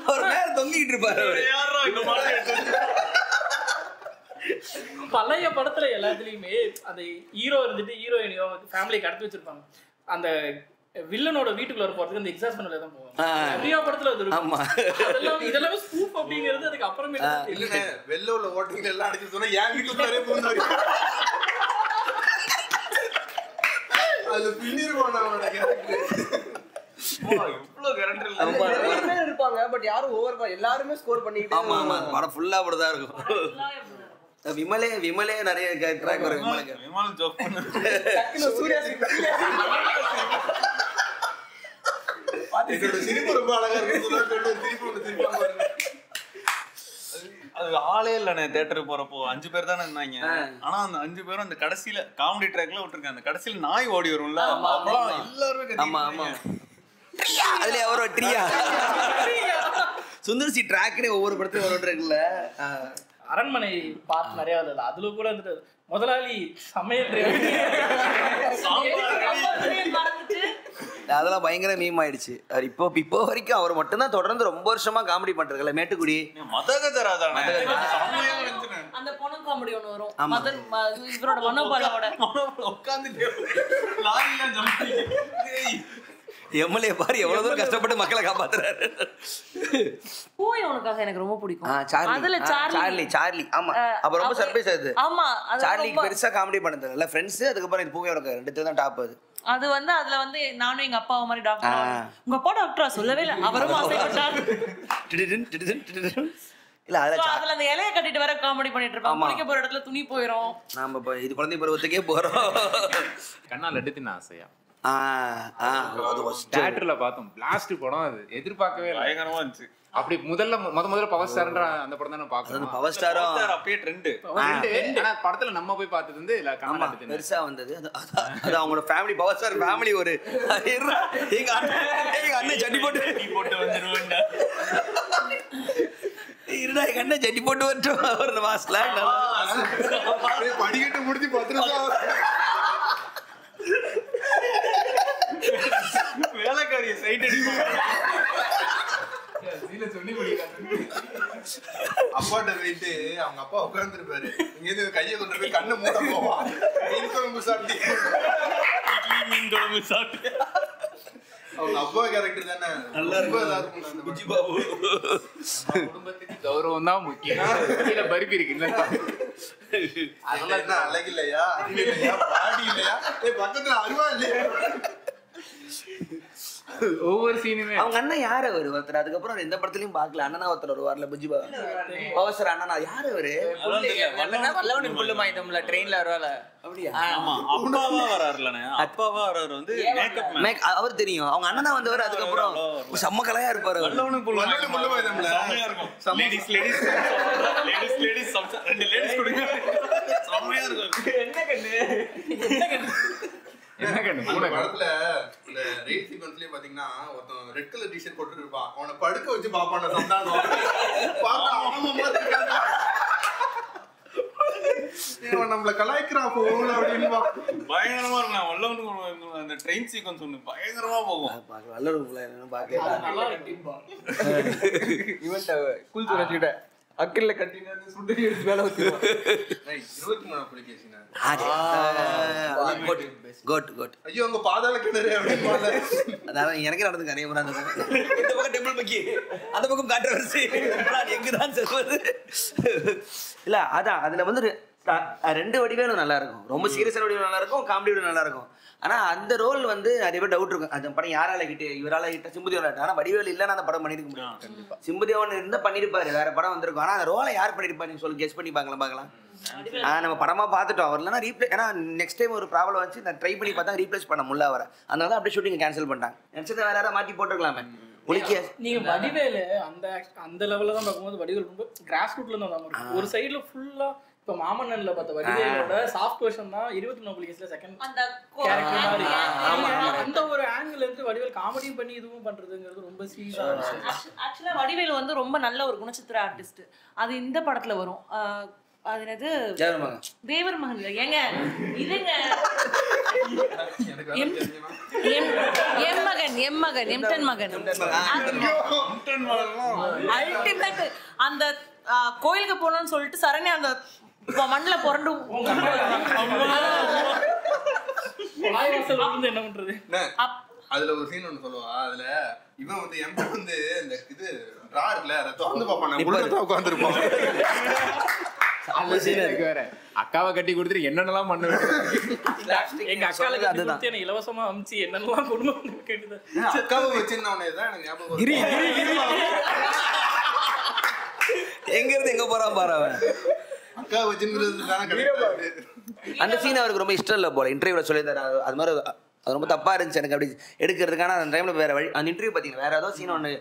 அவர் மேல தொங்கிட்டு இருப்பாரு. பழைய படத்துல எல்லாத்துலயுமே அந்த ஹீரோ இருந்துட்டு ஹீரோயினியோ ஃபேமிலி கடத்தி வச்சிருப்பாங்க. அந்த வில்லனோட வீட்டுக்குள்ள போறதுக்கு அந்த எக்ஸாஸ்ட் ஃபேன்ல தான் போவாங்க. நிறைய படத்துல அது இருக்கும். அதெல்லாம் இதெல்லாம் ஸ்கூப் அப்படிங்கிறது அதுக்கு அப்புறமே இல்ல வெள்ள உள்ள ஓட்டிங் எல்லாம் அடிச்சு சொன்னா என் வீட்டுக்குள்ளே பூந்தாரு. அது பின்னிருவான் அவனோட கேரக்டர். இவ்வளவு கேரக்டர் இருப்பாங்க பட் யாரும் ஓவர் எல்லாருமே ஸ்கோர் பண்ணிக்கிட்டு. ஆமா ஆமா படம் ஃபுல்லா அப்படிதான் இருக்கும். விமலே நிறைய ட்ராக் வரும். விமானம் ஜோக் பண்ணு. சூர்யா என்னோட சிரிப்பு ரொம்ப அழகா இருக்கு. சிரிப்பு அது ஆளே இல்லண்ணே. தியேட்டருக்கு போறப்போ 5 பேர் தானே இருந்தாங்க. ஆனா அந்த 5 பேரும் அந்த கடைசியில காமெடி ட்ராக்ல விட்டுருக்காங்க. அந்த கடைசியில நாய் ஓடி வரும்ல, அப்பலாம் எல்லாருமே ஆமா ஆமா அதுல அவரோ ட்ரியா சுந்தர்சி ட்ராக்னே ஒவ்வொரு படத்துலயும் ஒரு இருக்குல்ல. அரண்மனை பார்த்து நிறைய இல்ல அதுல கூட வந்துட்டு முதலாளி சமையல் அதெல்லாம் பயங்கர மீம் ஆயிடுச்சு. அவர் இப்போ வரைக்கும் அவர் மட்டும்தான் தொடர்ந்து ரொம்ப வருஷமா காமெடி பண்றதுல. மேட்டுக்குடி அந்த பொண்ணு காமெடி ஒண்ணு வரும். மதன் இவரோட மனோபாலோட உட்கார்ந்து லாரில ஜம்ப் எம்எல்ஏ பாரு எவ்வளவு தூரம் கஷ்டப்பட்டு மக்களை காப்பாத்துறாரு. போய் உனக்காக எனக்கு ரொம்ப பிடிக்கும். அதுல சார்லி ஆமா அப்ப ரொம்ப சர்ப்ரைஸ் ஆகுது. ஆமா சார்லிக்கு பெருசா காமெடி பண்ணது இல்ல ஃப்ரெண்ட்ஸ். அதுக்கப்புறம் இது பூவே உனக்கு 2 தான் டாப். அது வந்து அதுல வந்து நானும் எங்க அப்பாவை மாதிரி டாக்டர். உங்க அப்பா டாக்டரா சொல்லவே இல்லை. அவரும் ஆசைப்பட்டார். இல்ல அதுல அந்த இலைய கட்டிட்டு வர காமெடி பண்ணிட்டு இருப்பாங்க. குளிக்க போற இடத்துல துணி போயிரும். நாம இது குழந்தை பருவத்துக்கே போறோம். கண்ணால் எடுத்துன ஆசையா தியேட்டர்ல பார்த்தோம். பிளாஸ்ட் படம் அது எதிர்பார்க்கவே பயங்கரமா இருந்துச்சு. அப்படி முதல்ல பவர் ஸ்டார்ன்ற அந்த படம் தானே பாக்குறோம். பவர் ஸ்டாரும் அப்பயே ட்ரெண்ட். ஆனா படத்துல நம்ம போய் பார்த்தது வந்து இல்ல கண்ணால் பெருசா வந்தது. அது அவங்களோட ஃபேமிலி பவர் ஸ்டார் ஃபேமிலி ஒரு எங்க அண்ணன் சட்டி போட்டு வந்துருவாங்க. இருடா எங்க அண்ணன் ஜட்டி போட்டு வரட்டும் ஒரு மாசத்துல படிக்கட்டு முடிச்சு 10 நிமிஷம் வேலைக்காரிய சைட் அடிப்பாங்க. அப்பாட்ட போயிட்டு அவங்க அப்பா உட்கார்ந்துருப்பாரு. இங்க கையை கொண்டு போய் கண்ணு மூட போவான். மீன் குழம்பு சாப்பிட்டு மீன் குழம்பு சாப்பிட்டு அவங்க அப்பா கேரக்டர் தானே நல்லா இருக்கும். புஜி பாபு குடும்பத்துக்கு கௌரவம் தான் முக்கியம். பருப்பி இருக்கு அதெல்லாம் என்ன அழகு இல்லையா, அறிவு இல்லையா, பாடி இல்லையா, பக்கத்துல அருவா இல்லையா? ஒவ்வொரு சீனுமே அவங்க அண்ணன் யாரு அவரு ஒருத்தர் அதுக்கப்புறம் எந்த படத்துலயும் பாக்கல. அண்ணனா ஒருத்தர் வருவார்ல புஜி பாபு அவசர அண்ணனா யாரு அவரு? வல்லவனுக்கு புல்லு மாயிட்டோம்ல ட்ரெயின்ல வரவால. அப்படியா? ஆமா அப்பாவா வராருலண்ணே. அப்பாவா வராரு வந்து மேக்கப் மேன். அவர் தெரியும். அவங்க அண்ணனா வந்தவர் அதுக்கப்புறம் செம்ம கலையா இருப்பாரு. வல்லவனுக்கு புல்லு மாயிட்டோம்ல செம்மையா இருக்கும். லேடிஸ் லேடிஸ் லேடிஸ் லேடிஸ் ரெண்டு லேடிஸ் கொடுங்க செம்மையா இருக்கும். என்ன கண்ணு படத்துல இந்த ரேட் சீக்வன்ஸ்லயே பாத்தீங்கன்னா ஒருத்தன் ரெட் கலர் டி-ஷர்ட் போட்டு இருப்பான். அவனை படுக்க வச்சு பாப்பான சந்தானம் பார்த்தா ஆமாமா இருக்காங்க. இவன் நம்மள கலாய்க்கிறான் போல அப்படின்னு பயங்கரமா இருக்கும். வல்லவனுக்கு அந்த ட்ரெயின் சீக்வன்ஸ் ஒண்ணு பயங்கரமா போகும். வல்லவனுக்குள்ள பாக்க நல்லா இருக்கு. இவன்ட்ட கூல் சுரச்சிட்ட அக்கல்ல கட்டினா சுண்டரி எடுத்து மேல ஊத்துவான். 23 புலிகேசினா குட் குட். ஐயோ அங்க பாதாள கிணறு அப்படின்னு அதான் எனக்கு நடந்துங்க நிறைய முறை இந்த பக்கம் டெம்பிள் பக்கி அந்த பக்கம் கான்ட்ரோவர்சி எங்கதான் சொல்வது இல்ல. அதான் அதுல வந்து ரெண்டு வடிவேலும் நல்லா இருக்கும். ரொம்ப சீரியஸான வடிவேலும் நல்லா இருக்கும், காமெடி வடிவேலும் நல்லா இருக்கும். ஆனா அந்த ரோல் வந்து நிறைய பேர் டவுட் இருக்கும். அந்த படம் யாரால ஹிட், இவரால ஹிட், சிம்புதேவன். ஆனா வடிவேல் இல்லைன்னா அந்த படம் பண்ணிருக்க முடியும். சிம்புதேவன் இருந்தா பண்ணிருப்பாரு, வேற படம் வந்திருக்கும். ஆனா அந்த ரோலை யார் பண்ணிருப்பாரு சொல்லி கெஸ் பண்ணி பார்க்கலாம். நம்ம படமா பார்த்துட்டோம். அவர் இல்லைன்னா ஏன்னா நெக்ஸ்ட் டைம் ஒரு ப்ராப்ளம் வச்சு நான் ட்ரை பண்ணி பார்த்தா ரீப்ளேஸ் பண்ண முடியல அவரை. அதனால தான் அப்படியே ஷூட்டிங் கேன்சல் பண்ணிட்டாங்க. நினைச்சதை வேற யாராவது மாற்றி போட்டுருக்கலாமே. நீங்க வடிவேலு அந்த லெவல்ல தான் பார்க்கும்போது வடிவேல் ரொம்ப கிராஸ் ரூட்ல இருந்து வந்தாங்க. ஒரு சைடுல ஃபுல்லா இப்ப மாமன்னன்ல பார்த்த வடிவேலோட சாஃப்ட் வெர்ஷன் தான் 23 புலிகேசில செகண்ட் கேரக்டர் மாதிரி. அந்த ஒரு ஆங்கிள் இருந்து வடிவேல் காமெடியும் பண்ணி இதுவும் பண்றதுங்கிறது ரொம்ப சீரியஸா இருக்கு. ஆக்சுவலா வடிவேல் வந்து ரொம்ப நல்ல ஒரு குணச்சித்திர ஆர்டிஸ்ட். அது இந்த படத்துல வரும். அது என்னது தேவர் மகன் ஏங்க இதுங்க எம்டன் மகன் அல்டிமேட். அந்த கோயிலுக்கு போனோம்னு சொல்லிட்டு சரண்யா அந்த மண்ணுல புரண்டு என்ன பண்றது. அதுல ஒரு சீன் ஒண்ணு சொல்லுவா. அதுல இவன் வந்து எம்டன் வந்து இந்த இது டிரா இருக்குல்ல அதை திறந்து பாப்பான். உட்காந்துருப்பான். அக்காவை கட்டி கொடுத்துட்டு என்னென்னலாம் பண்ணுவேன். எங்க அக்காளுக்கு அதுதான் இலவசமா அமிச்சு என்னென்னலாம் குடும்பம் கேட்டுது. அக்காவை வச்சிருந்தவனேதான் எனக்கு ஞாபகம். எங்க இருந்து எங்க போறான் பாரு அவன். அக்கா வச்சிருக்கிறது தானே கிடையாது. அந்த சீன் அவருக்கு ரொம்ப இஷ்டம் இல்லை போல. இன்டர்வியூல சொல்லியிருந்தாரு அது மாதிரி. அது ரொம்ப தப்பாக இருந்துச்சு எனக்கு அப்படி எடுக்கிறதுக்கான. அந்த டைமில் வேறு வழி. அந்த இன்டர்வியூ பார்த்தீங்கன்னா வேறு ஏதோ சீன் ஒன்று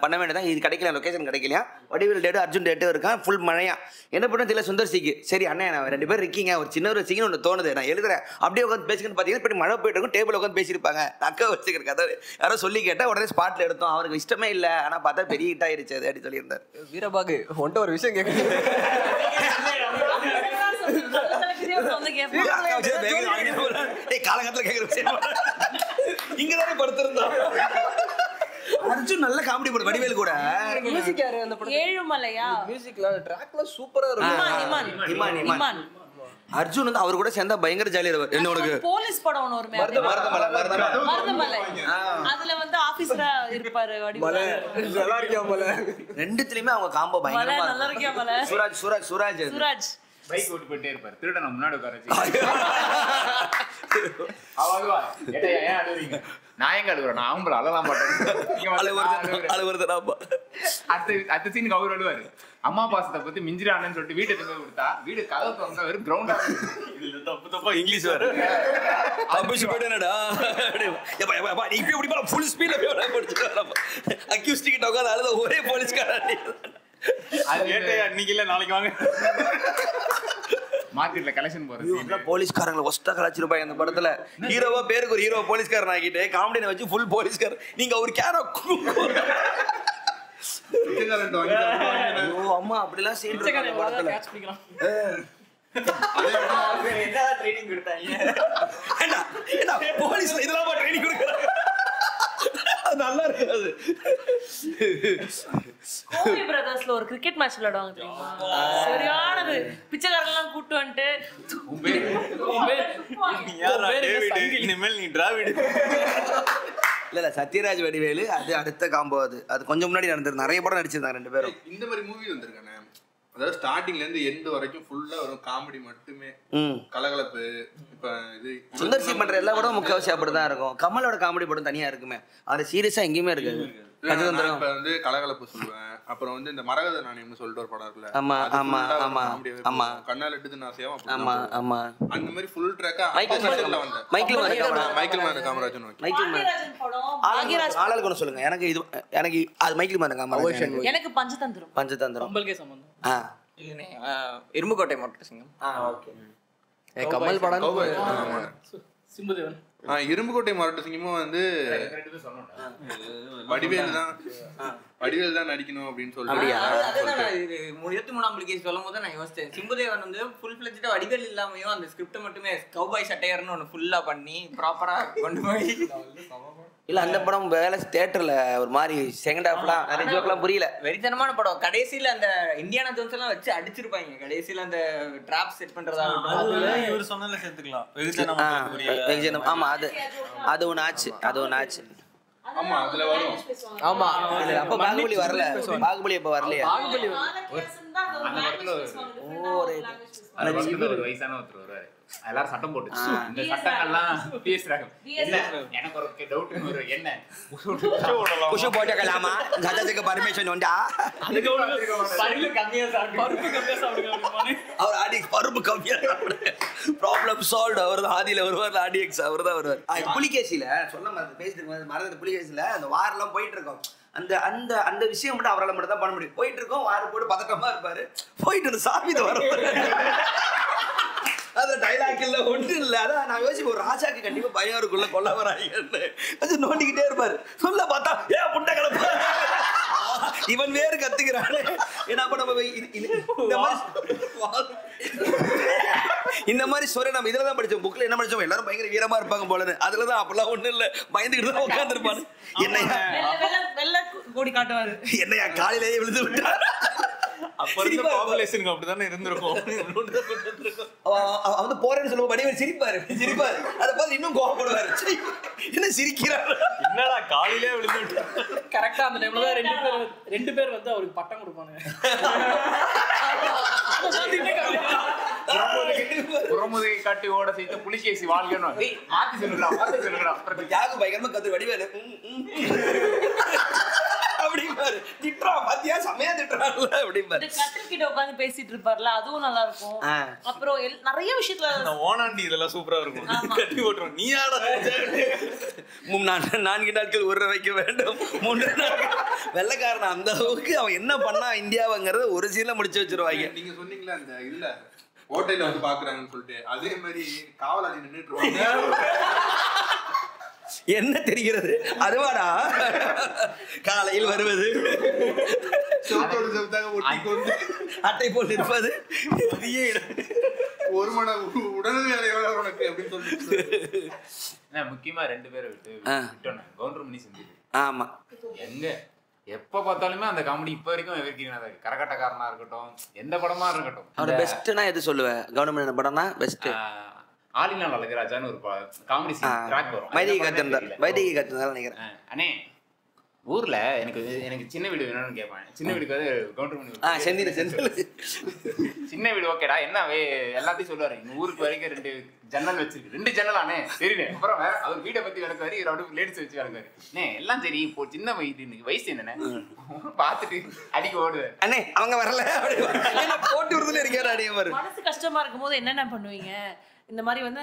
பண்ண வேண்டியதான். இது கிடைக்கல, லொக்கேஷன் கிடைக்கலையா. வடிவேல் டேட்டு அர்ஜுன் டேட்டு இருக்கான். ஃபுல் மழையா. என்ன பண்ண தெரியல. சுந்தர் சிக்கு சரி அண்ணன் நான் 2 பேர் இருக்கீங்க, ஒரு சின்ன ஒரு சீன் ஒன்று தோணுது, நான் எழுதுறேன் அப்படியே உட்காந்து பேசிக்கன்னு பார்த்தீங்கன்னா இப்படி மழை போயிட்டு இருக்கும். டேபிள் உட்காந்து பேசியிருப்பாங்க. அக்கா வச்சுக்கிற கதை யாரோ சொல்லி கேட்டால் உடனே ஸ்பாட்டில் எடுத்தோம். அவருக்கு இஷ்டமே இல்லை. ஆனால் பார்த்தா பெரிய ஹிட் ஆயிடுச்சு அது அப்படி சொல்லியிருந்தார். வீரபாகு உன்ட்ட ஒரு விஷயம் கேட்குறேன். காலகட்டத்தில் கேட்குற விஷயம் இங்கதானே படுத்திருந்தோம். அர்ஜுன் நல்ல காமெடி படம். வடிவேல் கூட மியூசிக் யாரு அந்த படம்? ஏழுமலையா மியூசிக்ல ட்ராக்ல சூப்பரா இருக்கும். இமான் அர்ஜுன் வந்து அவர் கூட சேர்ந்தா பயங்கர ஜாலியா இருப்பார். என்ன உனக்கு போலீஸ் படம் ஒன்று வருமே, மருதமலை. அதுல வந்து ஆபீசரா இருப்பாரு வடிவேல். நல்லா இருக்கியா போல. ரெண்டுத்துலயுமே அவங்க காம்போ பயங்கரமா நல்லா இருக்கியா போல. சுராஜ் பைக் ஓட்டு போயிட்டே இருப்பாரு. திருடனை முன்னாடி உட்கார நான் எங்க அழுகுறேன். நான் அவங்கள அழலாம் மாட்டேன். அடுத்த சீனுக்கு அவர் அழுவாரு. அம்மா பாசத்தை பத்தி மிஞ்சிரானு சொல்லிட்டு வீட்டை திரும்ப கொடுத்தா வீடு கதவு திறந்தா வெறும் கிரவுண்டா தப்பா இங்கிலீஷ் வேற ஒரே போலீஸ்காரன். இன்னைக்கு இல்ல நாளைக்கு வாங்க. மார்க்கெட்ல கலெக்ஷன் போறது போலீஸ்காரங்களை ஒஸ்டா கலாச்சிருப்பாங்க அந்த படத்துல. ஹீரோவா பேருக்கு ஒரு ஹீரோ போலீஸ்காரன் ஆகிட்டு காமெடியை வச்சு ஃபுல் போலீஸ்காரன். நீங்க ஒரு கேரோ ஐயோ அம்மா அப்படிலாம் சீன் பிச்சைக்காரன் இருக்கு படத்துல. கேட்ச் பிடிக்கலாம். என்ன ட்ரைனிங் கொடுத்தாங்க? ஏண்டா போலீஸ்ல இதெல்லாம் ட்ரைனிங் கொடுக்குறாங்க. அது நல்லா இருக்காது. கோபி பிரதர்ஸ்ல ஒரு கிரிக்கெட் மேட்ச் விளையாடுவாங்க தெரியுமா? சரியானது. பிச்சைக்காரன்லாம் கூட்டு வந்துட்டு யாரா டேவிட், இனிமேல் நீ டிராவிட். இல்ல சத்யராஜ் வடிவேலு அது அடுத்த காம்போ. அது கொஞ்சம் முன்னாடி நடந்தது. நிறைய படம் நடிச்சிருந்தாங்க ரெண்டு பேரும். இந்த மாதிரி மூவி வந்திருக்கானே, அதாவது ஸ்டார்டிங்ல இருந்து எண்ட் வரைக்கும் ஃபுல்லா வரும் காமெடி மட்டுமே, கலகலப்பு. இப்ப இது சுந்தர் சி பண்ற எல்லா படமும் முக்கால்வாசி அப்படிதான் இருக்கும். கமலோட காமெடி படம் தனியா இருக்குமே, அது சீரியஸா எங்கேயுமே இருக்காது. இப்ப வந்து கலகலப்பு சொல்லுவேன். அப்புறம் வந்து இந்த மரகத நாணயம்னு சொல்லிட்டு ஒரு படம் இருக்குல்ல, ஆமா ஆமா ஆமா ஆமா கண்ணால் எடுத்து நான் சேவா ஆமா ஆமா அந்த மாதிரி full ட்ராக்கா Michael Michael Kamarajan. Bhagyarajan படம். ஆளாளுக்கு ஒன்று சொல்லுங்க. எனக்கு அது மைக்கேல் மேன் காமராஜன். எனக்கு பஞ்சதந்திரம். பஞ்சதந்திரம் கம்பல்கே சம்பந்தம். இரும்புக்கோட்டை மொட்டை சிங்கம். கமல் படம் சிம்புதேவன். இரும்புக்கோட்டை மாவட்ட சிங்கமும் வந்து வடிவேல் தான் நடிக்கணும் அப்படின்னு சொல்லிட்டு 23ஆம் புலிகேசி சொல்லும் போது நான் யோசிச்சேன், சிம்புதேவன் வந்து ஃபுல் ஃபிளெஜ்டா வடிவேல் இல்லாமையும் அந்த ஸ்கிரிப்ட் மட்டுமே கௌபாய் சட்டையர்னு ஒன்று ஃபுல்லா பண்ணி ப்ராப்பரா கொண்டு போய் இல்ல அந்த படம் வேலை தியேட்டர்ல ஒரு மாதிரி செகண்ட் ஹாஃப்லாம் நிறைய ஜோக்லாம் புரியல. வெறித்தனமான படம். கடைசியில அந்த இந்தியானா ஜோன்ஸ் எல்லாம் வச்சு அடிச்சிருப்பாங்க. கடைசியில அந்த டிராப் செட் பண்றதாகட்டும். இவர் சொன்னல சேர்த்துக்கலாம். வெகுஜனம். ஆமா அது ஒன்று ஆச்சு. ஆமா அதுல வரும். ஆமா அப்ப பாகுபலி வரல. பாகுபலி இப்ப வரலையா? ஒரு வயசான ஒருத்தர் வருவாரு, எல்லாரும் சட்டம் போட்டு இந்த சட்டங்கள்லாம் பேசுறாங்க. என்ன எனக்கு ஒரு டவுட் வரும், என்ன குஷு போட்டுக்கலாமா? ஜட்ஜுக்கு பர்மிஷன் உண்டா? அவர் ஆடி பருப்பு கம்மியா ப்ராப்ளம் சால்வ். அவர் தான் ஆதியில வருவார், ஆடிஎக்ஸ் அவர் தான் வருவார். புலிகேசியில சொன்ன மாதிரி பேசிட்டு மறந்து புலிகேசியில அந்த வாரெல்லாம் போயிட்டு இருக்கோம். அந்த அந்த அந்த விஷயம் மட்டும் அவரால் மட்டும் தான் பண்ண முடியும். போயிட்டு இருக்கோம், வாரு போட்டு பதட்டமா இருப்பாரு. போயிட்டு அந்த சாமிதை வர அது டைலாக் இல்ல ஒன்று இல்ல. அதான் நான் யோசிப்பேன், ஒரு ராஜாக்கு கண்டிப்பா பயம் இருக்குள்ள கொல்ல வராங்கன்னு நோண்டிக்கிட்டே இருப்பாரு. சொல்ல பார்த்தா ஏன் புண்டை கிளப்ப இவன் வேறு கத்துக்கிறானே. ஏன்னா அப்ப நம்ம இந்த மாதிரி சொல்ல நம்ம இதுலதான் படிச்சோம். புக்ல என்ன படிச்சோம், எல்லாரும் பயங்கர வீரமா இருப்பாங்க போல. அதுலதான் அப்பெல்லாம் ஒண்ணு இல்ல, பயந்துகிட்டு தான் உட்கார்ந்து இருப்பாரு. என்னையா கோடி காட்டுவாரு, என்னையா காலையிலேயே விழுந்து விட்டா. அப்ப இருந்த பாப்புலேஷனுக்கு அப்படிதானே இருந்திருக்கும். வந்து போறேன்னு சொல்லுவோம், வடிவேல் சிரிப்பாரு. அதை பார்த்து இன்னும் கோவப்படுவாரு. என்ன சிரிக்கிறாரு, என்னடா காலையிலே விழுந்து. கரெக்டா அந்த டைம்ல தான் ரெண்டு பேர் வந்து அவருக்கு பட்டம் கொடுப்பாங்க. புறமுதுகை காட்டி ஓட செய்த புலிகேசி வாழ்கணும். மாத்தி சொல்லுடா. யாகு பயங்கரமா கத்து வடிவேலு அப்படிம்பாரு. திட்டுறா பாத்தியா, செமையா திட்டுறான்ல அப்படிம்பாரு. கட்டில் கிட்ட உட்கார்ந்து பேசிட்டு இருப்பார்ல, அதுவும் நல்லா இருக்கும். அப்புறம் நிறைய விஷயத்துல ஓனாண்டி இதெல்லாம் சூப்பரா இருக்கும். கட்டி போட்டுரும். நீ ஆட 4 நாட்கள் உருற வைக்க வேண்டும். 3 நாட்கள் வெள்ளைக்காரன் அந்த அளவுக்கு அவன் என்ன பண்ணா இந்தியாவுங்கிறத ஒரு சீல முடிச்சு வச்சிருவாங்க. நீங்க சொன்னீங்களா அந்த இல்ல ஹோட்டல்ல வந்து பாக்குறாங்கன்னு சொல்லிட்டு, அதே மாதிரி காவலாளி நின்றுட்டு இருப்பாங்க. என்ன தெரிகிறது அதுவாடா காலையில் வருவது, அட்டை போல் இருப்பது, ஒரு மணி உடனே வேலை உனக்கு அப்படின்னு சொல்லிட்டு. முக்கியமா 2 பேரை விட்டோம். கவுண்டமணி செஞ்சது. ஆமா, எங்க எப்ப பார்த்தாலுமே அந்த காமெடி இப்ப வரைக்கும் எதிர்க்கிறீங்க. கரகட்டக்காரனா இருக்கட்டும், எந்த படமா இருக்கட்டும். அவரோட பெஸ்ட்னா எது சொல்லுவேன்? கவர்மெண்ட் படம்னா பெஸ்ட் ஆலினால் அழகராஜான்னு ஒரு காமெடி ட்ராக் வரும். வைதிகி கத்துனால நினைக்கிறேன். அண்ணே ஊர்ல எனக்கு சின்ன வீடு வேணும்னு கேட்பேன். சின்ன வீடுக்கு வந்து கவுண்டர் செந்தில் சின்ன வீடு ஓகேடா, என்ன எல்லாத்தையும் சொல்லுவாரு. எங்க ஊருக்கு வரைக்கும் 2 ஜன்னல் வச்சிருக்கு. 2 ஜன்னலானே சரிண்ணே. அப்புறம் அவர் வீட்டை பத்தி விளக்குவாரு, இவர் அப்படியே லேடிஸ் வச்சு விளக்குவாரு. எல்லாம் சரி, இப்போ சின்ன வயசு என்னண்ணே பாத்துட்டு அடிக்க ஓடுவேன். அண்ணே அவங்க வரல போட்டு விடுதல இருக்காரு. அடியே மாதிரி மனசு கஷ்டமா இருக்கும் போது என்னென்ன பண்ணுவீங்க? இந்த மாதிரி வந்து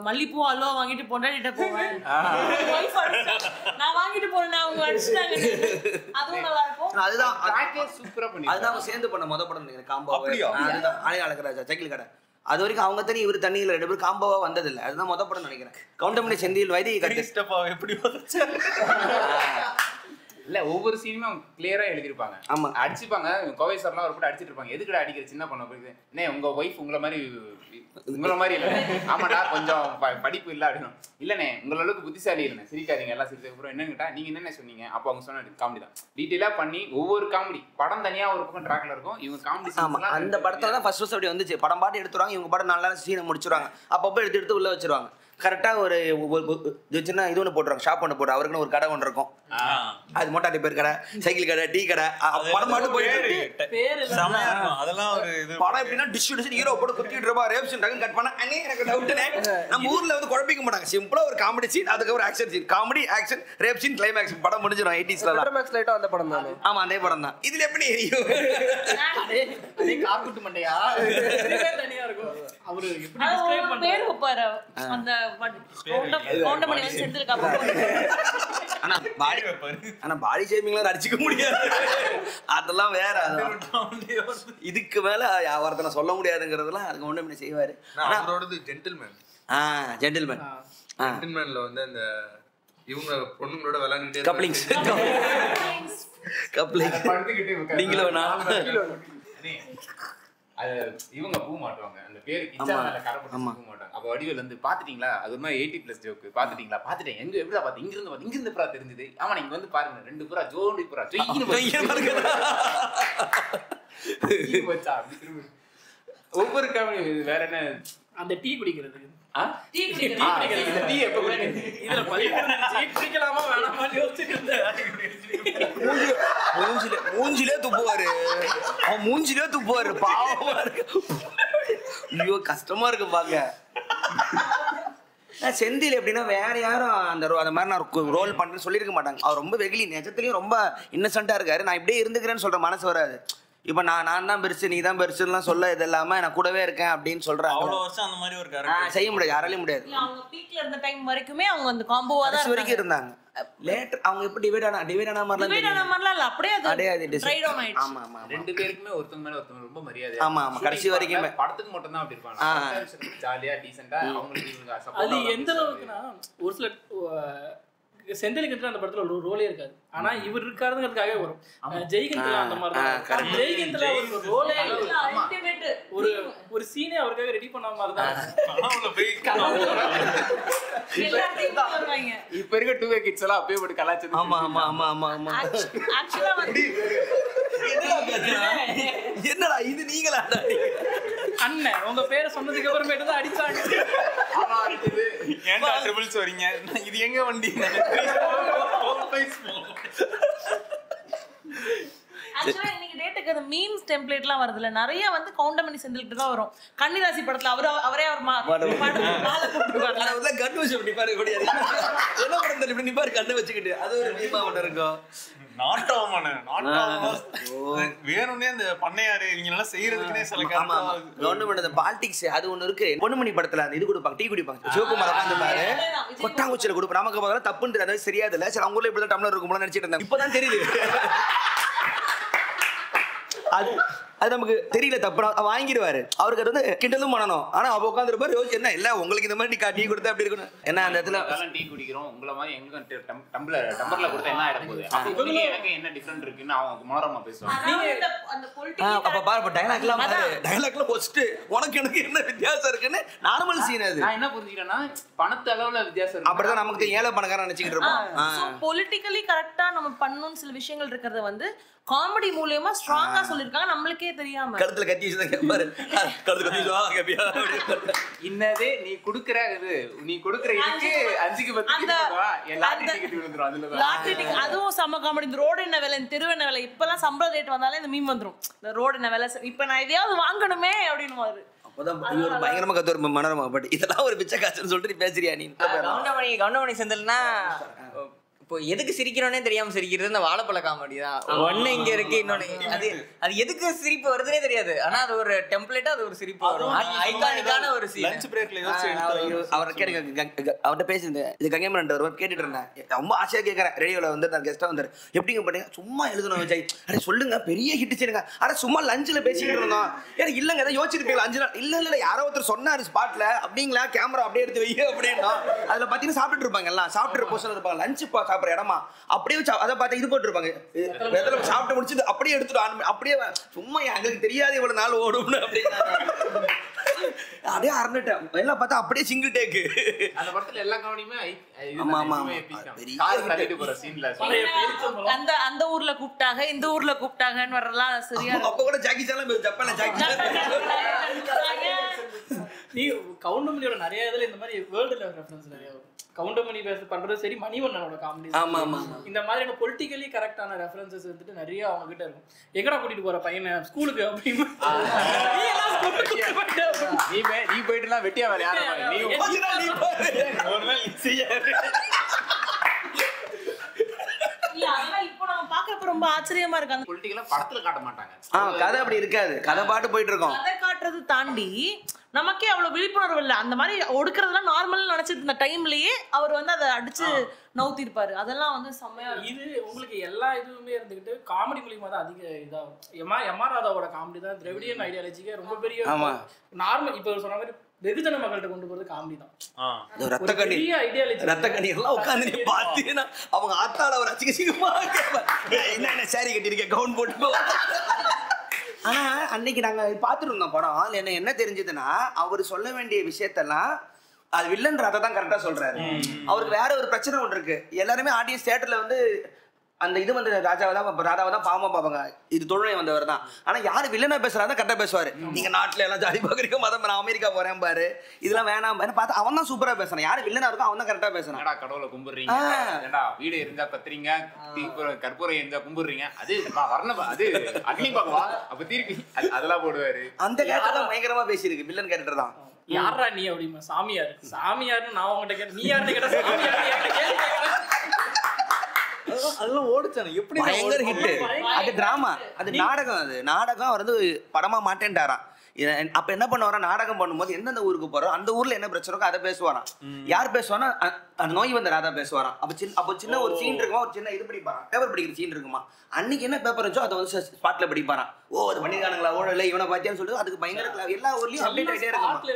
மல்லிப்பூ அல்வா வாங்கிட்டு பொண்டாட்டிட்ட போவேன். நான் வாங்கிட்டு போறேன், அவங்க அடிச்சுட்டாங்க. அதுவும் நல்லா இருக்கும். அதுதான் சூப்பரா பண்ணி அதுதான் சேர்ந்து பண்ண முத படம் நினைக்கிறேன். காம்போ அதுதான் ஆலினால் அழகராஜா சைக்கிள் கடை. அது வரைக்கும் அவங்க தனி இவர் தண்ணியில் 2 பேரும் காம்போவா வந்ததில்லை. அதுதான் முத படம் நினைக்கிறேன். கவுண்டமணி செந்தில் வைதிகி கத்து எப்படி இல்ல ஒவ்வொரு சீனுமே அவங்க கிளியரா எழுதிருப்பாங்க. ஆமா. அடிச்சுப்பாங்க. கோவை சார்லாம் ஒரு போட்டு அடிச்சிட்டு இருப்பாங்க. எதுக்குடா அடிக்கிற சின்ன பொண்ணு போயிட்டு என்ன உங்க ஒய்ஃப் உங்களை மாதிரி இல்ல ஆமாடா கொஞ்சம் படிப்பு இல்ல அப்படின்னு இல்லண்ணே உங்கள அளவுக்கு புத்திசாலி இல்லைண்ணே சிரிக்காதீங்க எல்லாம் சிரிச்சதுக்கு அப்புறம் என்னன்னு கேட்டா நீங்க என்னென்ன சொன்னீங்க அப்போ அவங்க சொன்ன காமெடி தான் டீட்டெயிலா பண்ணி ஒவ்வொரு காமெடி படம் தனியா ஒரு பக்கம் ட்ராக்ல இருக்கும் இவங்க காமெடி. ஆமா அந்த படத்துல தான் ஃபர்ஸ்ட் அப்படி வந்துச்சு. படம் பாட்டு எடுத்துருவாங்க இவங்க படம் நல்லா சீனை முடிச்சிருவாங்க அப்பப்போ எடுத்து உள்ள வச்சிருவாங்க. கரெக்டாக ஒரு சின்ன இது ஒன்று போட்டுருவாங்க ஷாப் ஒன்று போட்டு அவருக்குன்னு ஒரு கடை ஒன்று இருக்கும். அது மோட்டார் ரிப்பேர் கடை சைக்கிள் கடை டீ கடை படம் பாட்டு போயிட்டு படம் எப்படின்னா டிஸ்ட்ரிபியூஷன் ஹீரோ போட்டு குத்திட்டு இருப்பா ரேப்ஷன் டக்குன்னு கட் பண்ண அண்ணே எனக்கு டவுட்டுனே நம்ம ஊர்ல வந்து குழப்பிக்க மாட்டாங்க. சிம்பிளா ஒரு காமெடி சீன் அதுக்கப்புறம் action scene comedy action rape scene climax படம் முடிஞ்சிடும் 80s அந்த படம் தான். ஆமா அதே படம் தான். இதுல எப்படி கார்குட்டு மண்டையா தனியா இருக்கும் அவரு எப்படி அது டிஸ்கிரைப் ஒரு பண்றாரு பேர் வைப்பாரு அந்த கவுண்டமணி வந்து செந்திருக்காம ஆனா பாடி ஷேமிங்லாம் அடிச்சுக்க முடியாது அதெல்லாம் வேற. இதுக்கு மேல ஒருத்தனை சொல்ல முடியாதுங்கிறதுலாம் அதுக்கு ஒண்ணு என்ன செய்வாரு. அவரோடது ஜென்டில்மேன். ஜென்டில்மேன் ஜென்டில்மேன்ல வந்து அந்த இவங்க பொண்ணுங்களோட விளையாண்டுட்டே கப்ளிங்ஸ் இவங்க பூ மாட்டுவாங்க அந்த பேரு கிச்சா மேல கரப்பட்டு பூ மாட்டாங்க. அப்ப வடிவேல் வந்து பாத்துட்டீங்களா அது ஒரு மாதிரி 80+ ஜோக்கு பாத்துட்டீங்களா பாத்துட்டேன் எங்க எப்படிடா பாத்து இங்க இருந்து புறா தெரிஞ்சது ஆமா நீங்க வந்து பாருங்க 2 புறா ஜோடி புறா வச்சா அப்படி திரும்ப ஒவ்வொரு காமெடி வேற என்ன அந்த டீ குடிக்கிறது மூஞ்சிலே துப்புவாரு அவன் மூஞ்சிலே துப்புவாரு பாவமா இருக்கு. ஐயோ கஷ்டமா இருக்கு பாக்க. செந்தில் எப்படின்னா வேற யாரும் அந்த மாதிரி நான் ரோல் பண்றேன்னு சொல்லியிருக்க மாட்டாங்க. அவர் ரொம்ப வெகுலி நிஜத்துலயும் ரொம்ப இன்னசென்ட்டா இருக்காரு. நான் இப்படியே இருந்துக்கிறேன்னு சொல்ற மனசு வராது. இப்ப நான் தான் பெருசு நீ தான் பெருசுலாம் சொல்ல இது இல்லாம நான் கூடவே இருக்கேன் அப்படின்னு சொல்றாங்க. அவ்வளவு வருஷம் அந்த மாதிரி ஒரு கேரக்டர் செய்ய முடியாது யாராலையும் முடியாது. அவங்க பீக்ல இருந்த டைம் வரைக்குமே அவங்க அந்த காம்போவா தான் வரைக்கும் இருந்தாங்க. லேட்டர் அவங்க எப்படி டிவைட் ஆன மாதிரிலாம் இல்ல அப்படியே அது ட்ரை டவுன் ஆயிடுச்சு. ஆமா ஆமா ரெண்டு பேருக்குமே ஒருத்தங்க மேல ஒருத்தங்க ரொம்ப மரியாதை. ஆமா ஆமா கடைசி வரைக்கும் படத்துக்கு மட்டும் தான் அப்படி இருப்பாங்க. ஜாலியா டீசென்ட்டா அவங்களுக்கு அது எந்த அளவுக்குன்னா ஒரு சில செந்திலுக்கு அந்த படத்துல ஒரு ரோலே இருக்காது. ஆனா இவர் இருக்காருங்கிறதுக்காகவே வரும். ஜெய்கந்த்ல அந்த மாதிரி தான். ஜெய்கந்த்ல ஒரு ரோலே ஒரு சீனே அவருக்காக ரெடி பண்ண மாதிரி தான். இப்ப இருக்க 2A கிட்ஸ் எல்லாம் அப்பயே போட்டு கலாச்சது. ஆமா ஆமா ஆமா ஆமா ஆமா ஆக்சுவலா வந்து என்னடா இது நீங்களாடா அண்ணன் உங்க பேரை சொன்னதுக்கு அப்புறமேட்டு தான் அடிச்சாங்க. ஏன்டா ட்ரிபிள்ஸ் வரீங்க இது எங்க வண்டி ஆக்சுவலா இன்னைக்கு டேட்டுக்கு அந்த மீம்ஸ் டெம்ப்ளேட்லாம் வருதுல நிறைய வந்து கவுண்டமணி செந்தில்கிட்ட தான் வரும். கன்னிராசி படத்துல அவரே அவர் மாலை போட்டுருவாரு. அதெல்லாம் கண்ணு வச்சு நிப்பாரு கூடியது என்ன படம் இப்படி நிப்பாரு கண்ணு வச்சுக்கிட்டு அது ஒரு மீமா ஒன்று இருக்கும். வேணும்னே அந்த பண்ணையாரு இவங்க எல்லாம் செய்யறதுக்குனே சில கவர்மெண்ட் பாலிடிக்ஸ் அது ஒண்ணு இருக்கு. பொன்னுமணி படத்துல அந்த இது கொடுப்பாங்க டீ குடிப்பாங்க சிவகுமார் உட்காந்து பாரு கொட்டாங்குச்சியில கொடுப்போம் நமக்கு பதிலாக தப்புன்றது அதாவது சரியாது இல்ல சரி அவங்க ஊர்ல இப்படிதான் டம்ளர் இருக்கும் போல நினைச்சிட்டு இருந்தாங்க. இப்பதான் தெரியுது அது நமக்கு தெரியல தப்பு வாங்கிடுவாரு. அவருக்கு அது வந்து கிண்டலும் பண்ணணும். ஆனா அவ உட்காந்துருப்பாரு யோசிச்சு என்ன இல்ல உங்களுக்கு இந்த மாதிரி டீ கொடுத்தா அப்படி இருக்கணும் என்ன அந்த இடத்துல டீ குடிக்கிறோம் உங்களை மாதிரி எங்க டம்ளர்ல கொடுத்தா என்ன ஆயிட போகுது எனக்கு என்ன டிஃபரெண்ட் இருக்குன்னு அவங்க மனோரமா பேசுவாங்க. அப்ப பாரு டயலாக்லாம் வச்சுட்டு உனக்கு எனக்கு என்ன வித்தியாசம் இருக்குன்னு நார்மல் சீன் அது. நான் என்ன புரிஞ்சுக்கிறேன்னா பணத்து அளவுல வித்தியாசம் இருக்கு. அப்படிதான் நமக்கு ஏழை பணக்காரன் நினைச்சுக்கிட்டு இருப்போம். பொலிட்டிக்கலி கரெக்டா நம்ம பண்ணணும்னு சில விஷயங்கள் இருக்கிறத வந்து காமெடி மூலமா ஸ்ட்ராங்கா சொல்லிருக்காங்க நம்மளுக்கே தெரியாம. கழுத்துல கத்தி வச்சுதான் கேட்பாரு கழுத்து கத்தி கேப்பியா இன்னதே நீ குடுக்குற இதுக்கு 5க்கு 10 அதுவும் செம்ம காமெடி. இந்த ரோடு என்ன வேலை தெரு என்ன வேலை இப்பெல்லாம் சம்பள ரேட் வந்தாலே இந்த மீம் வந்துரும். இந்த ரோடு என்ன வேலை இப்ப நான் எதையாவது வாங்கணுமே அப்படின்னு மாதிரி அப்பதான் ஒரு பயங்கரமா கத்து ஒரு மனோரமா பட் இதெல்லாம் ஒரு பிச்சை காசுன்னு சொல்லிட்டு பேசுறியா நீ. கவுண்டமணி செந்தில்னா இப்போ எதுக்கு சிரிக்கிறோன்னே தெரியாம சிரிக்கிறது இந்த வாழைப்பழ காமெடி தான். ஒண்ணு இங்க இருக்கு இன்னொன்னு அது எதுக்கு சிரிப்பு வருதுன்னே தெரியாது. ஆனா அது ஒரு டெம்ப்ளேட்டா அது ஒரு சிரிப்பு வரும். ஐகானிக்கான ஒரு சீன். லஞ்ச் பிரேக்ல யோசிச்சு அவர் அவர்கிட்ட பேசியிருந்தேன் இது கங்கேமரன் ஒரு கேட்டுட்டு இருந்தேன். ரொம்ப ஆசையா கேட்கறேன் ரேடியோல வந்து நான் கெஸ்டா வந்தாரு எப்படிங்க பண்ணீங்க சும்மா எழுதணும் விஜய் அட சொல்லுங்க பெரிய ஹிட் செய்யுங்க அட சும்மா லஞ்சில் பேசிக்கிட்டு இருந்தோம் எனக்கு இல்லங்க ஏதாவது யோசிச்சிருப்பீங்களா 5 நாள் இல்ல யாரோ ஒருத்தர் சொன்னாரு ஸ்பாட்ல அப்படிங்களா கேமரா அப்படியே எடுத்து வை அப்படின்னா அதுல பாத்தீங்கன்னா சாப்பிட்டுட்டு இருப்பாங்க எல்லாம் சாப்பிட்டு போஸ்டர் இருப்பாங்க லஞ்ச் சாப்பிட்ற இடமா அப்படியே அதை பார்த்தா இது போட்டுருப்பாங்க வெத்தலை சாப்பிட்டு முடிச்சுட்டு அப்படியே எடுத்துட்டு அப்படியே சும்மா எங்களுக்கு தெரியாது இவ்வளவு நாள் ஓடும்னு அப்படின்னு அப்படியே அறந்துட்டேன் எல்லாம் பார்த்தா அப்படியே சிங்கிள் டேக்கு அந்த படத்துல எல்லா கவனியுமே அந்த ஊர்ல கூப்பிட்டாங்க இந்த ஊர்ல கூப்பிட்டாங்கன்னு வரலாம் சரியா அப்ப கூட ஜாக்கி சான் ஜப்பான்ல ஜாக்கி நீ கவுண்டமணியோட நிறைய இதுல இந்த மாதிரி வேர்ல்டு லெவல் ரெஃபரன்ஸ் நிறைய வரும். கவுண்டமணி பண்றது சரி, மணிவண்ணனோட காமெடி இந்த மாதிரியான பொலிட்டிக்கலி கரெக்டான ரெஃபரன்சஸ் வந்துட்டு நிறைய அவங்க கிட்ட இருக்கும். எங்கடா கூட்டிட்டு போற பையனை ஸ்கூலுக்கு அப்படின்னு நீ போயிட்டுலாம் வெட்டியா வேற யாரும் இப்போ நம்ம பாக்குறப்ப ரொம்ப ஆச்சரியமா இருக்கு. அந்த பொலிட்டிக்கலா படத்துல காட்ட மாட்டாங்க. கதை அப்படி இருக்காது, கதை பாட்டு போயிட்டு இருக்கோம். கதை காட்டுறது தாண்டி நமக்கே அவ்வளவு விழிப்புணர்வு இல்லை. அந்த மாதிரி ஒடுக்கிறதுலாம் நார்மல் நினைச்சிட்டு இருந்த டைம்லயே அவர் வந்து அதை அடிச்சு நவுத்தி இருப்பாரு. அதெல்லாம் வந்து செம்மையா இது உங்களுக்கு எல்லா இதுவுமே இருந்துகிட்டு காமெடி மூலியமா தான் அதிக இதாகும். எம்ஆர் ராதாவோட காமெடி தான் திராவிடியன் ஐடியாலஜிக்கு ரொம்ப பெரிய நார்மல். இப்ப சொன்ன மாதிரி வெகுஜன மக்கள்கிட்ட கொண்டு போறது காமெடி தான். ரத்த கண்ணி எல்லாம் உட்காந்து பாத்தீங்கன்னா அவங்க ஆத்தால ஒரு அசிங்கமா என்ன சாரி கட்டிருக்கேன் கவுன் போட்டு. ஆனா அன்னைக்கு நாங்க பாத்துட்டு இருந்தோம் படம். அதுல என்ன தெரிஞ்சதுன்னா அவர் சொல்ல வேண்டிய விஷயத்தெல்லாம் அது வில்லன் ராதா தான் கரெக்டா சொல்றாரு. அவருக்கு வேற ஒரு பிரச்சனை ஒன்று இருக்கு. எல்லாருமே ஆடியன்ஸ் தியேட்டர்ல வந்து அந்த இது வந்து ராதாவை தான் பாவமா பார்ப்பாங்க, இது தொழிலை வந்தவர் தான். ஆனா யாரு வில்லனா பேசுறாங்க கரெக்டா பேசுவாரு. நீங்க நாட்டுல எல்லாம் ஜாலி பாக்குறீங்க, மதம் நான் அமெரிக்கா போறேன் பாரு, இதெல்லாம் வேணாம் பார்த்தா அவன் தான் சூப்பரா பேசுறான். யாரு வில்லனா இருக்கோ அவன் தான் கரெக்டா பேசுறான். கடவுளை கும்பிடுறீங்க, வீடு இருந்தா கத்துறீங்க, கற்பூரம் இருந்தா கும்பிடுறீங்க, அது வரணும், அது அக்னி பகவா அப்ப திருப்பி அதெல்லாம் போடுவாரு. அந்த கேரக்டர் தான் பயங்கரமா பேசியிருக்கு, வில்லன் கேரக்டர் தான். யாரா நீ அப்படிமா சாமியார் சாமியார்னு நான் உங்ககிட்ட கேட்டேன், நீ யாருன்னு கேட்டா சாமியார். அதெல்லாம் ஓடுச்சானே எப்படி பயங்கர ஹிட். அது டிராமா, அது நாடகம். அது நாடகம் அவர் வந்து படமா மாட்டேன்ட்டாராம். அப்ப என்ன பண்ணுவாரா, நாடகம் பண்ணும்போது எந்தெந்த ஊருக்கு போறோம் அந்த ஊர்ல என்ன பிரச்சனை இருக்கோ அதை பேசுவாராம். யார் பேசுவானா, அந்த நோய் வந்த ராதா பேசுவாராம். அப்போ சின்ன ஒரு சீன் இருக்குமா, ஒரு சின்ன இது படிப்பாராம், பேப்பர் படிக்கிற சீன் இருக்குமா, அன்னைக்கு என்ன பேப்பர் இருந்துச்சோ அதை வந்து ஸ்பாட்ல படிப்பாராம். ஓ அது பண்ணிருக்கானுங்களா, ஓடல இவனை பாத்தியான்னு சொல்லிட்டு அதுக்கு பயங்கர எல்லா ஊர்லயும் அப்டேட் ஆகிட்டே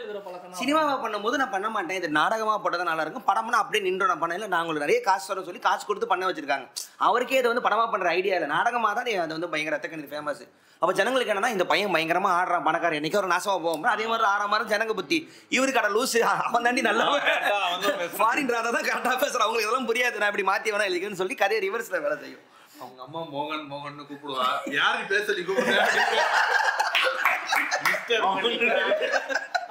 இருக்குமா. சினிமாவை பண்ணும்போது நான் பண்ண மாட்டேன், இது நாடகமா போட்டதான் நல்லா இருக்கும், படம்னா அப்படியே நின்று நான் பண்ணல, நான் உங்களுக்கு நிறைய காசு தர சொல்லி காசு கொடுத்து பண்ண வச்சிருக்காங்க. அவருக்கே இதை வந்து படமா பண்ற ஐடியா இல்லை, நாடகமா தான் அது வந்து பயங்கர ரத்தக்கண்ணி ஃபேமஸ். அப்ப ஜனங்களுக்கு என்னன்னா இந்த பையன் பயங்கரமா ஆடுறான், பணக்காரன் என்னைக்கு ஒரு நாசமா போவோம், அதே மாதிரி 6 மாதம் ஜனங்க புத்தி இவரு கடை லூசு, அவன் தாண்டி நல்லா ஃபாரின் ராதா தான் கரெக்டா பேசுறான், அவங்களுக்கு இதெல்லாம் புரியாது, நான் இப்படி மாத்தி வேணா இல்லைன்னு சொல்லி கதையை ரிவர்ஸ்ல வேலை செய்யும். அவங்க அம்மா மோகன் மோகன் கூப்பிடுவா, யாரு பேசலி கூப்பிடுங்க,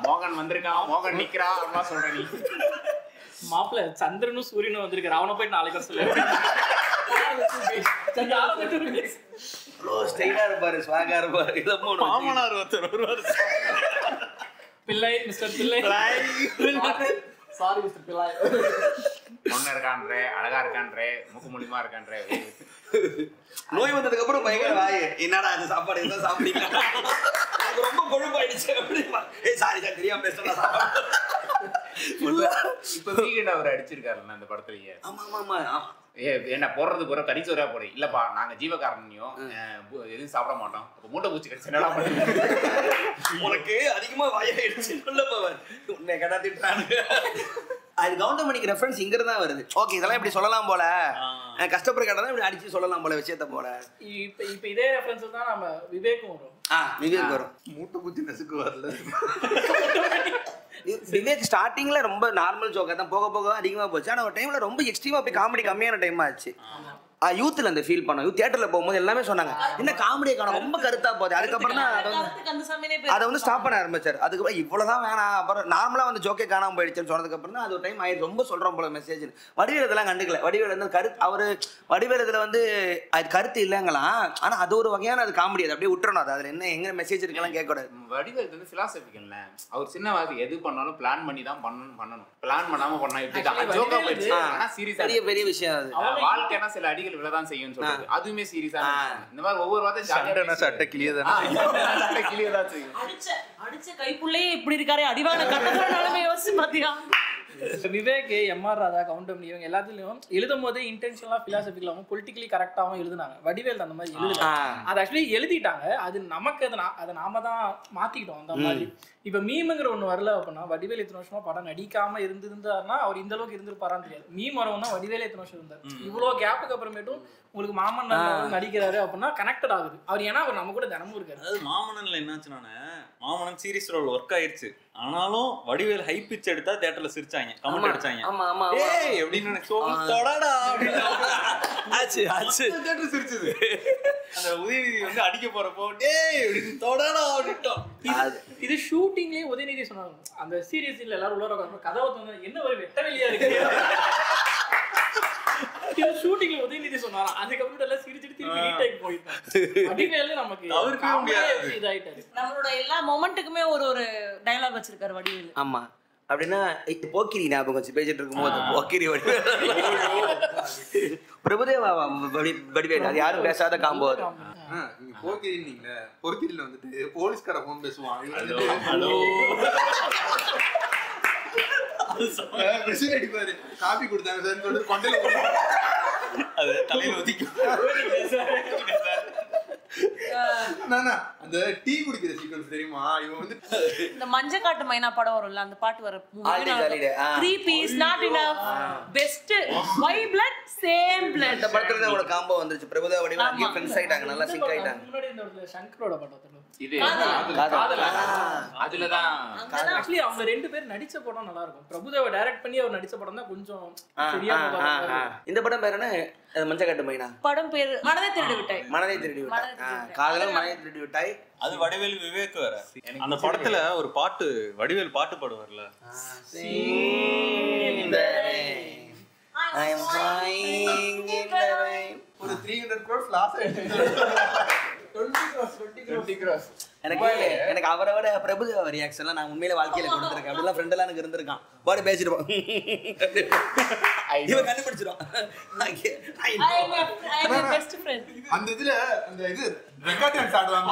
மோகன் வந்திருக்கான், மோகன் நிக்கிறா அம்மா சொல்ற நீ மாப்பிள்ள சந்திரனும் சூரியனும் வந்திருக்காரு, அவனை போய் நாளைக்கு சொல்லு. ஸ்டைலா இருப்பாரு, ஸ்வாகா இருப்பாரு. மாமனார் ஒருத்தர் வருவாரு, பிள்ளை மிஸ்டர் பிள்ளை, சாரி மிஸ்டர் பிள்ளை, பொண்ணு இருக்கான்றே, அழகா இருக்கான்றே, மூக்கு மூலியமா இருக்கான்றே. நோய் வந்ததுக்கு அப்புறம் பயங்கர வாய், என்னடா அது சாப்பாடு என்ன சாப்பிடுறீங்க, ரொம்ப கொழுப்பாயிடுச்சு அப்படிமா. சாரி சார் தெரியாம பேசுறேன். இப்ப வீக்கெண்ட் அவர் அடிச்சிருக்காருல்ல அந்த படத்துலயே. ஆமா ஆமா ஆமா. என்ன போடுறது போற கடிச்சோரா போடு, இல்லப்பா நாங்க ஜீவகாரணியும் எதுவும் சாப்பிட மாட்டோம், அப்ப மூட்டை பூச்சி கடிச்சு என்னடா பண்ணுங்க, உனக்கு அதிகமா வாயாயிடுச்சு சொல்லப்பவன் உன்னை கடா திட்டானுங்க. அது கவுண்டமணிக்கு ரெஃபரன்ஸ் இங்க இருந்தா வருது. ஓகே இதெல்லாம் இப்படி சொல்லலாம் போல, கஷ்டப்படுற கடை தான் இப்படி அடிச்சு சொல்லலாம் போல விஷயத்த போல. இப்ப இதே ரெஃபரன்ஸ் தான் நம்ம விவேக்கும் வரும். விவேக் வரும், மூட்டை பூச்சி நசுக்கு வரல. விவேக் ஸ்டார்டிங்ல ரொம்ப நார்மல் ஜோக்கா தான், போக போக அதிகமா போச்சு. ஆனா ஒரு டைம்ல ரொம்ப எக்ஸ்ட்ரீமா போய் காமெடி கம்மியான டைம் ஆச்சு. யூத்ல அந்த ஃபீல் பண்ணோம், தியேட்டர்ல போகும்போது எல்லாமே சொன்னாங்க என்ன காமெடியை காணும், ரொம்ப கருத்தா போகுது. அதுக்கப்புறம் தான் அதை வந்து ஸ்டாப் பண்ண ஆரம்பிச்சாரு. அதுக்கப்புறம் இவ்வளவுதான் வேணாம், அப்புறம் நார்மலா வந்து ஜோக்கே காணாம போயிடுச்சுன்னு சொன்னதுக்கு அப்புறம் தான் அது ஒரு டைம் ஆயிடுச்சு. ரொம்ப சொல்றோம் போல மெசேஜ். வடிவேல் இதெல்லாம் கண்டுக்கல. வடிவேல் வந்து கருத்து, அவரு வடிவேல் இதுல வந்து அது கருத்து இல்லைங்களாம், ஆனா அது ஒரு வகையான அது காமெடி, அது அப்படியே விட்டுறணும். அது அதுல என்ன எங்க மெசேஜ் இருக்கலாம் கேட்க கூடாது. வடிவேல் வந்து பிலாசபிக்கல்ல, அவர் சின்ன வயசு எது பண்ணாலும் பிளான் பண்ணி தான் பண்ணணும், பிளான் பண்ணாம பண்ணா இப்படிதான் ஜோக்கா போயிடுச்சு. ஆனா சீரியஸா பெரிய விஷயம் அது. வாழ்க்கைனா சில அடிகள் விழதான் செய்யும் சொல்றது, அதுவுமே சீரியஸா. இந்த மாதிரி ஒவ்வொரு வாரம் சண்டை சட்டை கிளியதான் அடிச்ச கைப்புள்ளே இப்படி இருக்காரே, அடிவான கட்டறனாலுமே யோசிச்சு பாத்தியா. விவேக், எம்ஆர் ராதா, கவுண்டமணி இவங்க எல்லாத்துலயும் எழுதும் போதே இன்டென்ஷனலா பிலாசபிக்கலாவும் பொலிட்டிக்கலி கரெக்டாகவும் எழுதுனாங்க. வடிவேல் அந்த மாதிரி எழுதல, அதை ஆக்சுவலி எழுதிட்டாங்க. அது நமக்கு அதை நாம தான் மாத்திக்கிட்டோம் அந்த மாதிரி. இப்ப மீமுங்கிற ஒண்ணு வரல அப்படின்னா, வடிவேல் இத்தனை வருஷமா படம் நடிக்காம இருந்திருந்தாருன்னா அவர் இந்த அளவுக்கு இருந்திருப்பாரான்னு தெரியாது. மீம் வரவும்னா வடிவேல் இத்தனை வருஷம் இருந்தார். இவ்வளவு கேப்புக்கு அப்புறமேட்டும் உங்களுக்கு மாமன்னன் நடிக்கிறாரு அப்படின்னா கனெக்டட் ஆகுது அவர். ஏன்னா அவர் நம்ம கூட தினமும் இருக்காரு. அதாவது மாமன்னன்ல என்னாச்சுனானே, மாமன்னன் சீரிஸ் ரோல் ஒர்க் ஆயிடுச்சு, ஆனாலும் வடிவேல் ஹை பிச் எடுத்தா தியேட்டர்ல சிரிச்சாங்க, கமெண்ட் அடிச்சாங்க. ஏய் அப்படின்னு தொடடா அப்படின்னு தியேட்டர் சிரிச்சது. அந்த உதயநிதி வந்து அடிக்க போறப்போ டேய் அப்படின்னு தொடடா அப்படிட்டோம். இது ஷூட்டிங்லயே உதயநிதி சொன்னாங்க. அந்த சீரியஸ்ல எல்லாரும் உள்ள உட்கார்ந்து கதவை திறந்து என்ன ஒரு வெட்ட வெளியா இருக்கு ஷூட்டிங்ல உதயநிதி சொன்னாரா. அதுக்கப்புறம் எல்லாம் சிரிச்சிட்டு திருப்பி ரீடேக் போயிட்டாங்க. வடிவேலு நமக்கு அவருக்கு முடியாது இதாயிட்டாரு. நம்மளோட எல்லா மொமெண்ட்டுக்குமே ஒரு டயலாக் வச்சிருக்காரு வடிவேலு. ஆமா அப்படின்னா போக்கிரி ஞாபகம் வச்சு பேசிட்டு இருக்கும்போது போக்கிரி வடிவேல் பிரபுதேவா வடிவேல் அது யாரும் பேசாத காம்போ. நீங்க போக்கிரின்னீங்கள, போக்கிரியில வந்துட்டு போலீஸ்கார போன் பேசுவான், அடிப்பாரு காபி கொடுத்தாங்க சார் சொல்லிட்டு கொண்டையில அது தலையில ஒதிக்கும். அந்த டீ குடிக்கிற சீக்வன்ஸ் தெரியுமா? இவன் வந்து இந்த மஞ்ச காட்டு மைனா படம் வரும்ல, அந்த பாட்டு வர 3 piece not enough best why blood same blood. இந்த படத்துல தான் ஒரு காம்போ வந்துருச்சு. பிரபுதேவா வடிவேல் அங்கே ஃப்ரெண்ட்ஸ் ஆயிட்டாங்க, நல்லா சிங்க் ஆயிட்டாங்க. முன்னாடி இந்த சங்கரோட படம் இது காதல், அதுலதான் ஆக்சுவலி அவங்க ரெண்டு பேரும் நடிச்ச படம் நல்லா இருக்கும். பிரபுதேவா டைரக்ட் பண்ணி அவர் நடிச்ச படம் தான் கொஞ்சம் சரியா. இந்த படம் பேர் என்ன? மஞ்ச காட்டு மைனா படம் பேர் மனதை திருடி விட்டாய். மனதை திருடி விட்டாய், காதலன் மனதை திருடி விட்டாய். அது வடிவேல் விவேக் வேற. அந்த படத்துல ஒரு பாட்டு வடிவேல் பாட்டு பாடுவார்ல, I am flying in the rain. ஒரு 300 crores லாஸ் ஆயிடுச்சு. 20 crores. எனக்கு அவரை விட பிரபுதேவா ரியாக்ஷன்லாம் நான் உண்மையில வாழ்க்கையில கொடுத்துருக்கேன். அப்படிலாம் ஃப்ரெண்ட் எல்லாம் எனக்கு இருந்திருக்கான். பாடு பேசிட்டு இவன் கண்டுபிடிச்சிடும். அந்த இதுல அந்த இது ரெக்கார்ட் டான்ஸ் ஆடுவாங்க.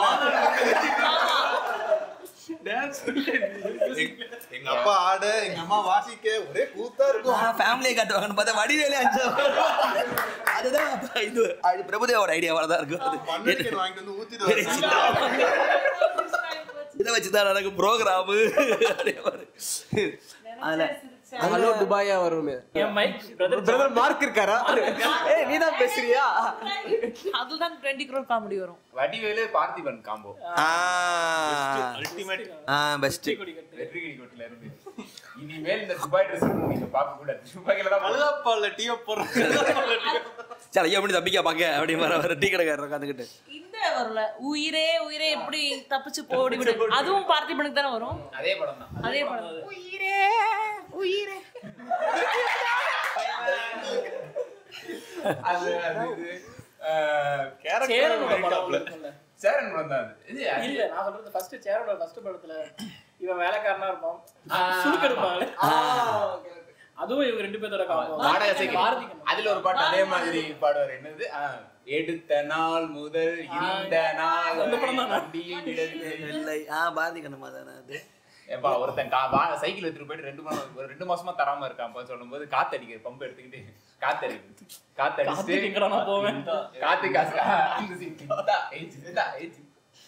எங்க அப்பா ஆட, எங்க அம்மா வாசிக்க ஒரே கூத்தா இருக்கும். ஃபேமிலியை காட்டுவாங்கன்னு பார்த்தா வடிவேலே அஞ்சு. அதுதான் இது பிரபுதேவோட ஐடியாவால தான் இருக்கும். வாங்கிட்டு வந்து ஊத்திட்டு இதை வச்சுதான் எனக்கு ப்ரோக்ராமு. ஹலோ துபாயா வருமே. என் மைக் பிரதர் மார்க் இருக்காரா? ஏய் நீ தான் பேசுறியா? அதுதான் 20 crore காமெடி வரும். Vadivelu Parthiban combo ultimate best. வெற்றி கோட்ல இருந்து இனிமேல் இந்த துபாய் ட்ரெஸ் நீங்க பார்க்க கூடாது. துபாய்ல தான் மல்காப்பால்ல டீ போடுறாங்க. சரி ஐயா அப்படி தப்பிக்கா பாக்க அப்படி வர டீ கடைக்காரர் உட்காந்துக்கிட்டு இந்த வரல உயிரே உயிரே எப்படி தப்பிச்சு போடி விடு, அதுவும் பார்த்திபனுக்கு தானே வரும். அதே படம் தான். அதே படம். உயிரே உயிரே அது இது சேரனோட படம் இருக்குல்ல. சேரன் படம் தான் அது. இல்ல நான் சொல்றது ஃபர்ஸ்ட் சேரனோட ஃபர்ஸ்ட் படத்துல இவன் வேலைக்காரனா இருப்பான், சுருக்கெடுப்பாங்க. அதுவும் இவங்க ரெண்டு பேரோட காம்போ. அதுல ஒரு பாட்டு அதே மாதிரி பாடுவார். என்னது? எடுத்த நாள் முதல் இந்த நாள் இல்லை. பாரதி கண்ணம்மா தானே அது. ஏப்பா ஒருத்தன் சைக்கிள் எடுத்துட்டு போயிட்டு 2 மாசமா தராம இருக்கான் சொல்லும் போது காத்தடிக்கிற பம்பு எடுத்துக்கிட்டு காத்தடிச்சுட்டு போவேன். காத்து காசு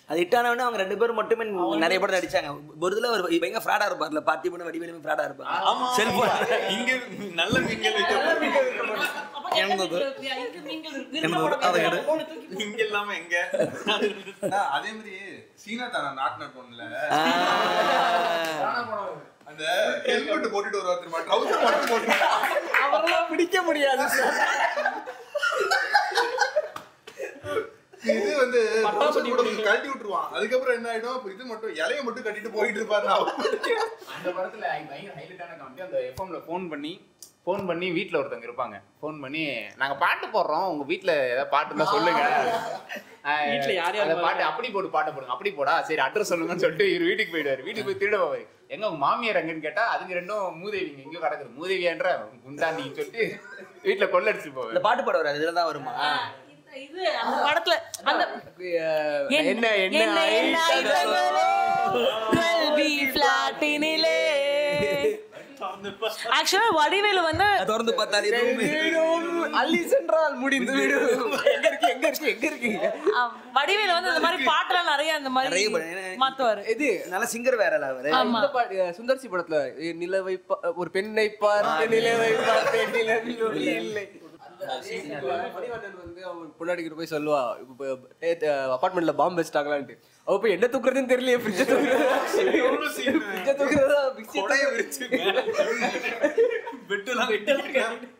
அது ஹிட்டானவொடனே அவங்க 2 பேரும் மட்டுமே நிறைய படம் நடிச்சாங்க. ஒரு இதுல ஒரு பயங்கர ஃப்ராடா இருப்பார்ல, பார்த்தி பண்ண வடிவேலுமே ஃப்ராடா இருப்பாங்க. ஆமா செல்போன் இங்க நல்ல மிங்கல் இங்க இல்லாம எங்க அதே மாதிரி சீனா தானா நாட்னர் பொண்ணுல அந்த ஹெல்மெட் போட்டுட்டு ஒரு ஒருத்தர் ட்ரவுசர் மட்டும் போட்டு அவரெல்லாம் பிடிக்க முடியாது. இது வந்து கழட்டி விட்டுருவான். அதுக்கப்புறம் என்ன ஆயிடும், இது மட்டும் இலைய மட்டும் கட்டிட்டு போயிட்டு இருப்பாரு. அந்த படத்துல ஹைலைட்டான காமெடி, அந்த எஃப்எம்ல ஃபோன் பண்ணி வீட்டுல ஒருத்தவங்க இருப்பாங்க. ஃபோன் பண்ணி நாங்க பாட்டு போடுறோம், உங்க வீட்டுல ஏதாவது பாட்டு இருந்தா சொல்லுங்க, வீட்டுல யார் யார் பாட்டு அப்படி போட்டு பாட்டை போடுங்க. அப்படி போடா சரி அட்ரஸ் சொல்லுங்கன்னு சொல்லிட்டு இவர் வீட்டுக்கு போயிடுவாரு. வீட்டுக்கு போய் திருட போவாரு. எங்க உங்க மாமியார் எங்கன்னு கேட்டா அதுங்க ரெண்டும் மூதேவிங்க எங்கேயோ கிடக்குது. மூதேவியான்ற குண்டாண்டின்னு சொல்லிட்டு வீட்டுல கொள்ளடிச்சு போவாரு. இந்த பாட்டு பாட வராது, இதுலதான் வருமா? இது அந்த படத்துல அந்த என்ன என்ன கல்வி பிளாட்டினிலே ஆக்சுவலா வடிவேலு வந்து திறந்து பார்த்தாலே அள்ளி சென்றால் முடிந்து விடு. எங்க இருக்கு வடிவேலு வந்து இந்த மாதிரி பாட்டெல்லாம் நிறைய அந்த மாதிரி மாத்துவாரு. இது நல்ல சிங்கர் வேறல அவரு. இந்த பாட்டு சுந்தர்சி படத்துல நிலவை ஒரு பெண்ணை பார்த்து நிலவை பார்த்து நிலவில் ஒளி இல்லை. மணிவண்ணன் வந்து அவன் பொண்டாட்டிக்கிட்ட போய் சொல்லுவா, அபார்ட்மெண்ட்ல பாம்பு வச்சுட்டாங்களான்ட்டு. அவ போய் என்ன தூக்குறதுன்னு தெரியலையே, ஃப்ரிட்ஜை தூக்குறதா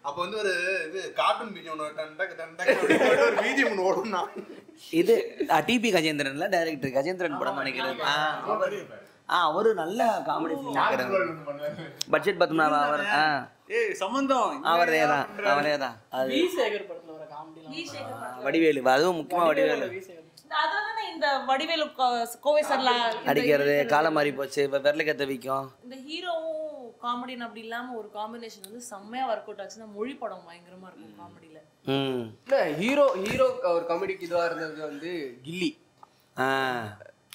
அப்ப வந்து ஒரு இது கார்ட்டூன் பிஜிஎம் ஒரு பிஜிஎம் ஓடுனா இது டிபி கஜேந்திரன்ல டைரக்டர் கஜேந்திரன் படம் நினைக்கிறேன். அவரு நல்ல காமெடி பட்ஜெட் பார்த்தோம்னா அவர் சம்பந்தம் அவரேதான் வி சேகர் படத்துல வர காமெடி வடிவேலு, அதுவும் முக்கியமா வடிவேலு அதானே இந்த வடிவேலு கோவை சார்ல அடிக்கிறது, காலம் மாறி போச்சு, விரல கத்த வைக்கும். இந்த ஹீரோவும் காமெடின் அப்படி இல்லாம ஒரு காம்பினேஷன் வந்து செம்மையா ஒர்க் அவுட் ஆச்சுன்னா மொழி படம் பயங்கரமா இருக்கும் காமெடியில. ஹீரோ ஒரு காமெடிக்கு இதுவா இருந்தது வந்து கில்லி.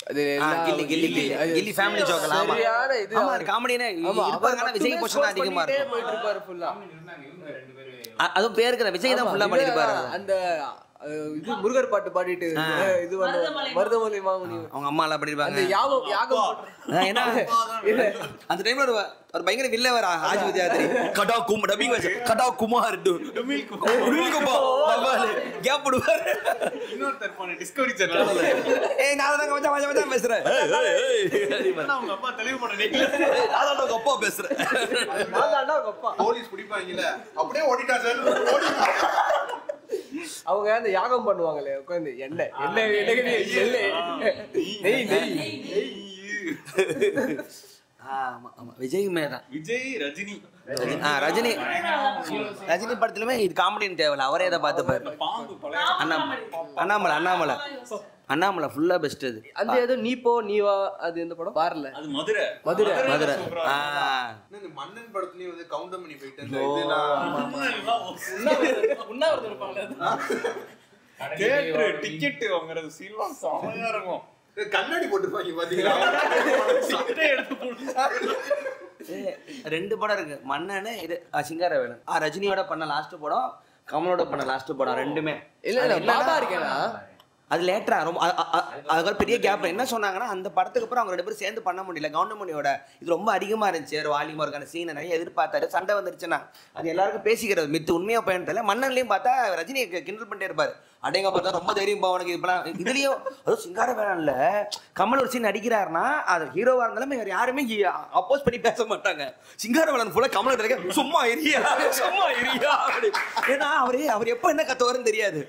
அது கில்லி ஃபேமிலி ஜோக்கல். ஆமா ஆமா காமெடினா இருப்பாங்க. விஜய் போஷன் அதிகமா இருக்கும், போயிட்டு இருப்பாரு ஃபுல்லா. அதுவும் பேருக்கு விஜய் தான் ஃபுல்லா பண்ணிருப்பாரு. அந்த இது முருகர் பாட்டு பாடிட்டு இது மருதமலை மாமுனி அவங்க அம்மா எல்லாம் பண்ணிருப்பாங்க. அந்த யாகம் ஏன்னா அந்த டைம்ல ஒரு பயங்கர வில்ல வர ஆஜ் வித்யாத்ரி கடா கும் டப்பிங் வச்சு கடா குமார் டமில் குமா பவால கேப் போடுவார். இன்னொருத்தர் போன டிஸ்கவரி சேனல்ல ஏய் நான் தான் மச்சான் பேசுறேன். நான் உங்க அப்பா தெளிவு பண்ண நிக்கல. நான் தான் உங்க அப்பா பேசுறேன். நான் தான் உங்க அப்பா. போலீஸ் பிடிப்பாங்கல அப்படியே ஓடிட்டா சார். அவங்க அந்த யாகம் பண்ணுவாங்களே உட்கார்ந்து எண்ணெய் ஆமா ஆமா விஜய் மேதான். விஜய் ரஜினி ரஜினி படத்துலயுமே இது காமெடின்னு தேவையில்ல, அவரே அதை பார்த்துப்பாரு. அண்ணாமலை ஃபுல்லா பெஸ்ட். அது அந்த ஏதோ நீ போ நீ வா, அது எந்த படம் வரல, அது மதுரை. இந்த மன்னன் படத்துலயும் வந்து கவுண்டர் பண்ணி போயிட்டு உண்ணாவிரதம் இருப்பாங்களே, தியேட்டர் டிக்கெட் வாங்குறது சீலாம் செமையா இருக்கும். கண்ணாடி போட்டுருப்பாங்க பாத்தீங்களா, ரெண்டு படம் இருக்கு. மன்னனு இது சிங்காரவேலன். ரஜினியோட பண்ண லாஸ்ட் படம், கமலோட பண்ண லாஸ்ட் படம் ரெண்டுமே இல்ல பாபா இருக்கேனா அது லேட்டரா ரொம்ப அதுக்கு பெரிய கேப். என்ன சொன்னாங்கன்னா அந்த படத்துக்கு அப்புறம் அவங்க 2 பேரும் சேர்ந்து பண்ண முடியல. கவுண்டமணியோட இது ரொம்ப அதிகமா இருந்துச்சு, ஒரு வால்யூமா இருக்கான சீனை நிறைய எதிர்பார்த்தாரு, சண்டை வந்துருச்சுன்னா அது எல்லாருக்கும் பேசிக்கிறது மித்து உண்மையா பயன் தெரியல. மன்னன்லயும் பார்த்தா ரஜினியை கிண்டல் பண்ணிட்டே இருப்பாரு, அடைங்க பார்த்தா ரொம்ப தைரியம் போவனுக்கு இப்பெல்லாம். இதுலயும் அதுவும் சிங்காரவேலன்ல கமல் ஒரு சீன் அடிக்கிறாருன்னா அது ஹீரோவா இருந்தாலும் வேற யாருமே அப்போஸ் பண்ணி பேச மாட்டாங்க. சிங்காரவேலன் ஃபுல்லா கமல் சும்மா எரியா ஏன்னா அவர் எப்ப என்ன கத்துவாருன்னு தெரியாது.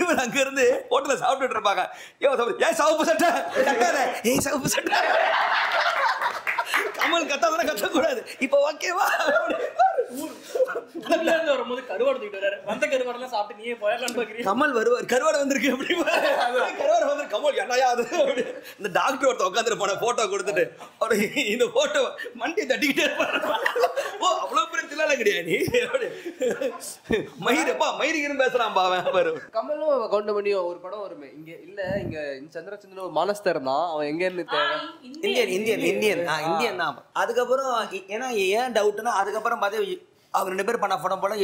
இவர் அங்க இருந்து ஹோட்டல்ல சாப்பிட்டுட்டு இருப்பாங்க. ஏன் சவுப்பு சட்டை ஏய் சவுப்பு சட்டை கமல் கத்தாதானே கத்தக்கூடாது. இப்போ ஓகேவா வரும்போது கருவாடு தூக்கிட்டு வராரு, வந்த கருவாடெல்லாம் சாப்பிட்டு நீயே போயிடலான்னு பாக்குறீங்க. கமல் வருவார், கருவாடு வந்திருக்கு அப்படி கருவாடு வந்து கமல் என்னையா அது இந்த டாக்டர் ஒருத்த உட்காந்துருப்பான போட்டோ கொடுத்துட்டு அவர் இந்த போட்டோ மண்டி தட்டிக்கிட்டே இருப்பாரு. ஓ அவ்வளவு பெரிய தில்லால கிடையாது நீ மயிரப்பா மயிரின்னு பேசுறான் பாவன். கமலும் கவுண்டமணியும் ஒரு படம் வருமே இங்க இல்ல, இங்க சந்திரச்சந்திரன் ஒரு மானஸ்தர் தான், அவன் எங்க இருந்து இந்தியன் தான். அதுக்கப்புறம் ஏன்னா ஏன் டவுட்னா அதுக்கப்புறம் பார்த்து அவங்க 2 பேர் பண்ண படம் போல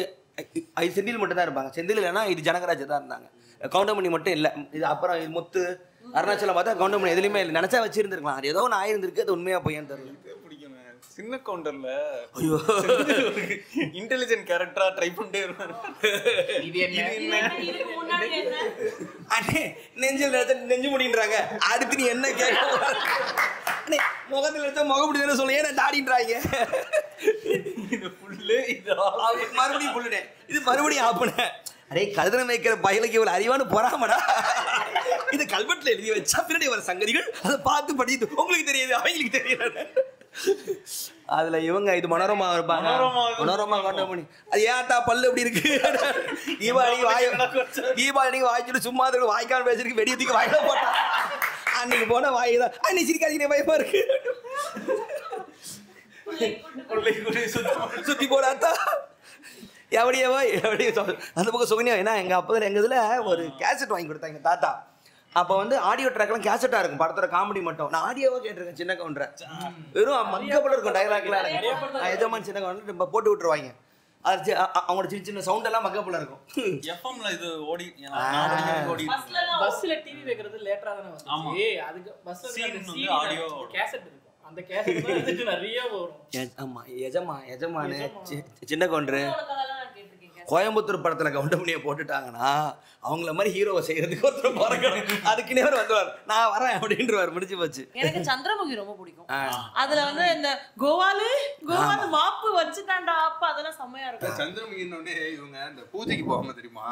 செந்தில் மட்டும் தான் இருப்பாங்க. செந்தில் இல்லைன்னா இது ஜனகராஜ் தான் இருந்தாங்க, கவுண்டமணி மட்டும் இல்லை. இது அப்புறம் இது முத்து அருணாச்சலம் பார்த்தா கவுண்டமணி எதுலையுமே இல்லை. நினைச்சா வச்சிருந்துருக்கலாம், அது ஏதோ ஒன்று ஆயிருந்திருக்கு, அது உண்மையா போய் தெரியல. சின்ன கவுண்டர்ல இன்டெலிஜென்ட் கேரக்டரா ட்ரை பண்ணிட்டே இருப்பாரு. நெஞ்சு முடின்றாங்க, அடுத்து நீ என்ன கேட்க முகத்துல எடுத்த முகப்படி தானே சொல்ல, ஏன்னா தாடின்றாங்க. மறுபடியும் புள்ளுனேன், இது மறுபடியும் ஆப்புனேன். அரே கழுதனை வைக்கிற பயலுக்கு இவ்வளவு அறிவானு போறாமடா, இது கல்வெட்டுல எழுதி வச்சா பின்னாடி வர சங்கதிகள் அதை பார்த்து படித்து உங்களுக்கு தெரியுது, அவங்களுக்கு தெரியாது. அதுல இவங்க இது மனோரமா இருப்பாங்க, மனோரமா கவுண்டமணி. அது ஏன்டா பல்லு எப்படி இருக்கு, தீபாவளி வாய்ச்சிட்டு சும்மா வாய்க்கால் பேசிருக்கு, வெடி ஊத்திக்கு வாயில போட்டா அன்னைக்கு போன வாய் தான் அன்னைக்கு சிரிக்காதீங்க பயமா இருக்கு. சுத்தி போடாத்தா எப்படியவோ எப்படி அந்த பக்கம் சுகன்யா. ஏன்னா எங்க அப்பா எங்க இதுல ஒரு கேசட் வாங்கி கொடுத்தாங்க தாத்தா. அப்போ வந்து ஆடியோ ட்ராக்லாம் கேசட்டா இருக்கும் படத்தோட காமெடி மட்டும். நான் ஆடியோவா கேட்டிருக்கேன் சின்ன கவுண்டரை. வெறும் மக்கபல இருக்கும் டைலாக்லாம் இருக்கும். எஜமான் சின்ன கவுண்டர் நம்ம போட்டு விட்டுருவாங்க. அது அவங்களோட சின்ன சின்ன சவுண்ட் எல்லாம் மக்கபல இருக்கும். எஃப்எம்ல இது ஓடி பஸ்ல டிவி வைக்கிறது லேட்டரா தானே வந்துச்சு. அதுக்கு பஸ்ல ஆடியோ கேசட் இருக்கும். அந்த கேசட் வந்துட்டு நிறைய வரும். ஆமா எஜமானு சின்ன கவுண்டரு கோயம்புத்தூர் படத்துல கவுண்டமணியை போட்டுட்டாங்கன்னா அவங்கள மாதிரி ஹீரோவை செய்யறதுக்கு ஒருத்தர் பிறக்கணும். அதுக்கு நேரம் வந்துவார், நான் வரேன் அப்படின்றவார். முடிச்சு போச்சு. எனக்கு சந்திரமுகி ரொம்ப பிடிக்கும். அதுல வந்து இந்த கோவாலு மாப்பு வச்சுட்டாண்டா அப்பா அதெல்லாம் செம்மையா இருக்கும். சந்திரமுகின்னே இவங்க இந்த பூஜைக்கு போகாம தெரியுமா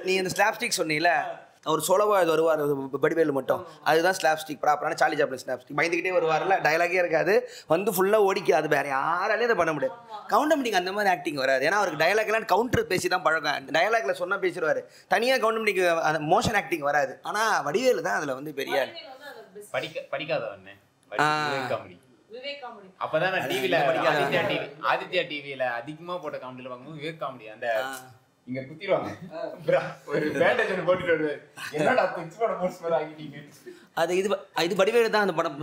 நீ அந்த ஸ்லாப்ஸ்டிக் சொன்னீல, ஒரு சோலவா இது வருவார் வடிவேலு மட்டும், அதுதான் ஸ்லாப்ஸ்டிக். ப்ராப்பரான சார்லி சாப்ளின் ஸ்லாப்ஸ்டிக். பயந்துக்கிட்டே வருவார்ல, டைலாகே இருக்காது, வந்து ஃபுல்லாக ஓடிக்காது. வேற யாராலையும் இதை பண்ண முடியாது. கவுண்டமணிக்கு அந்த மாதிரி ஆக்டிங் வராது. ஏன்னா அவருக்கு டைலாக்லாம் கவுண்டர் பேசி தான் பழக்கம். டைலாக்ல சொன்னா பேசிடுவாரு. தனியாக கவுண்டமணிக்கு அந்த மோஷன் ஆக்டிங் வராது. ஆனால் வடிவேலு தான் அதில் வந்து பெரிய படிக்காதவன் விவேக் காமெடி. அப்பதான் நான் டிவில ஆதித்யா டிவில அதிகமா போட்ட காமெடியில பார்க்கும்போது விவேக் காமெடி அந்த இங்க குத்திடுவாங்க ஒரு பேண்டேஜ் ஒன்று போட்டுட்டு வருவாரு. என்னடா பிக்ஸ் படம் போஸ்ட் பண்ண ஆகிட்டீங்க. அது இது வடிவேலு தான் அந்த படம்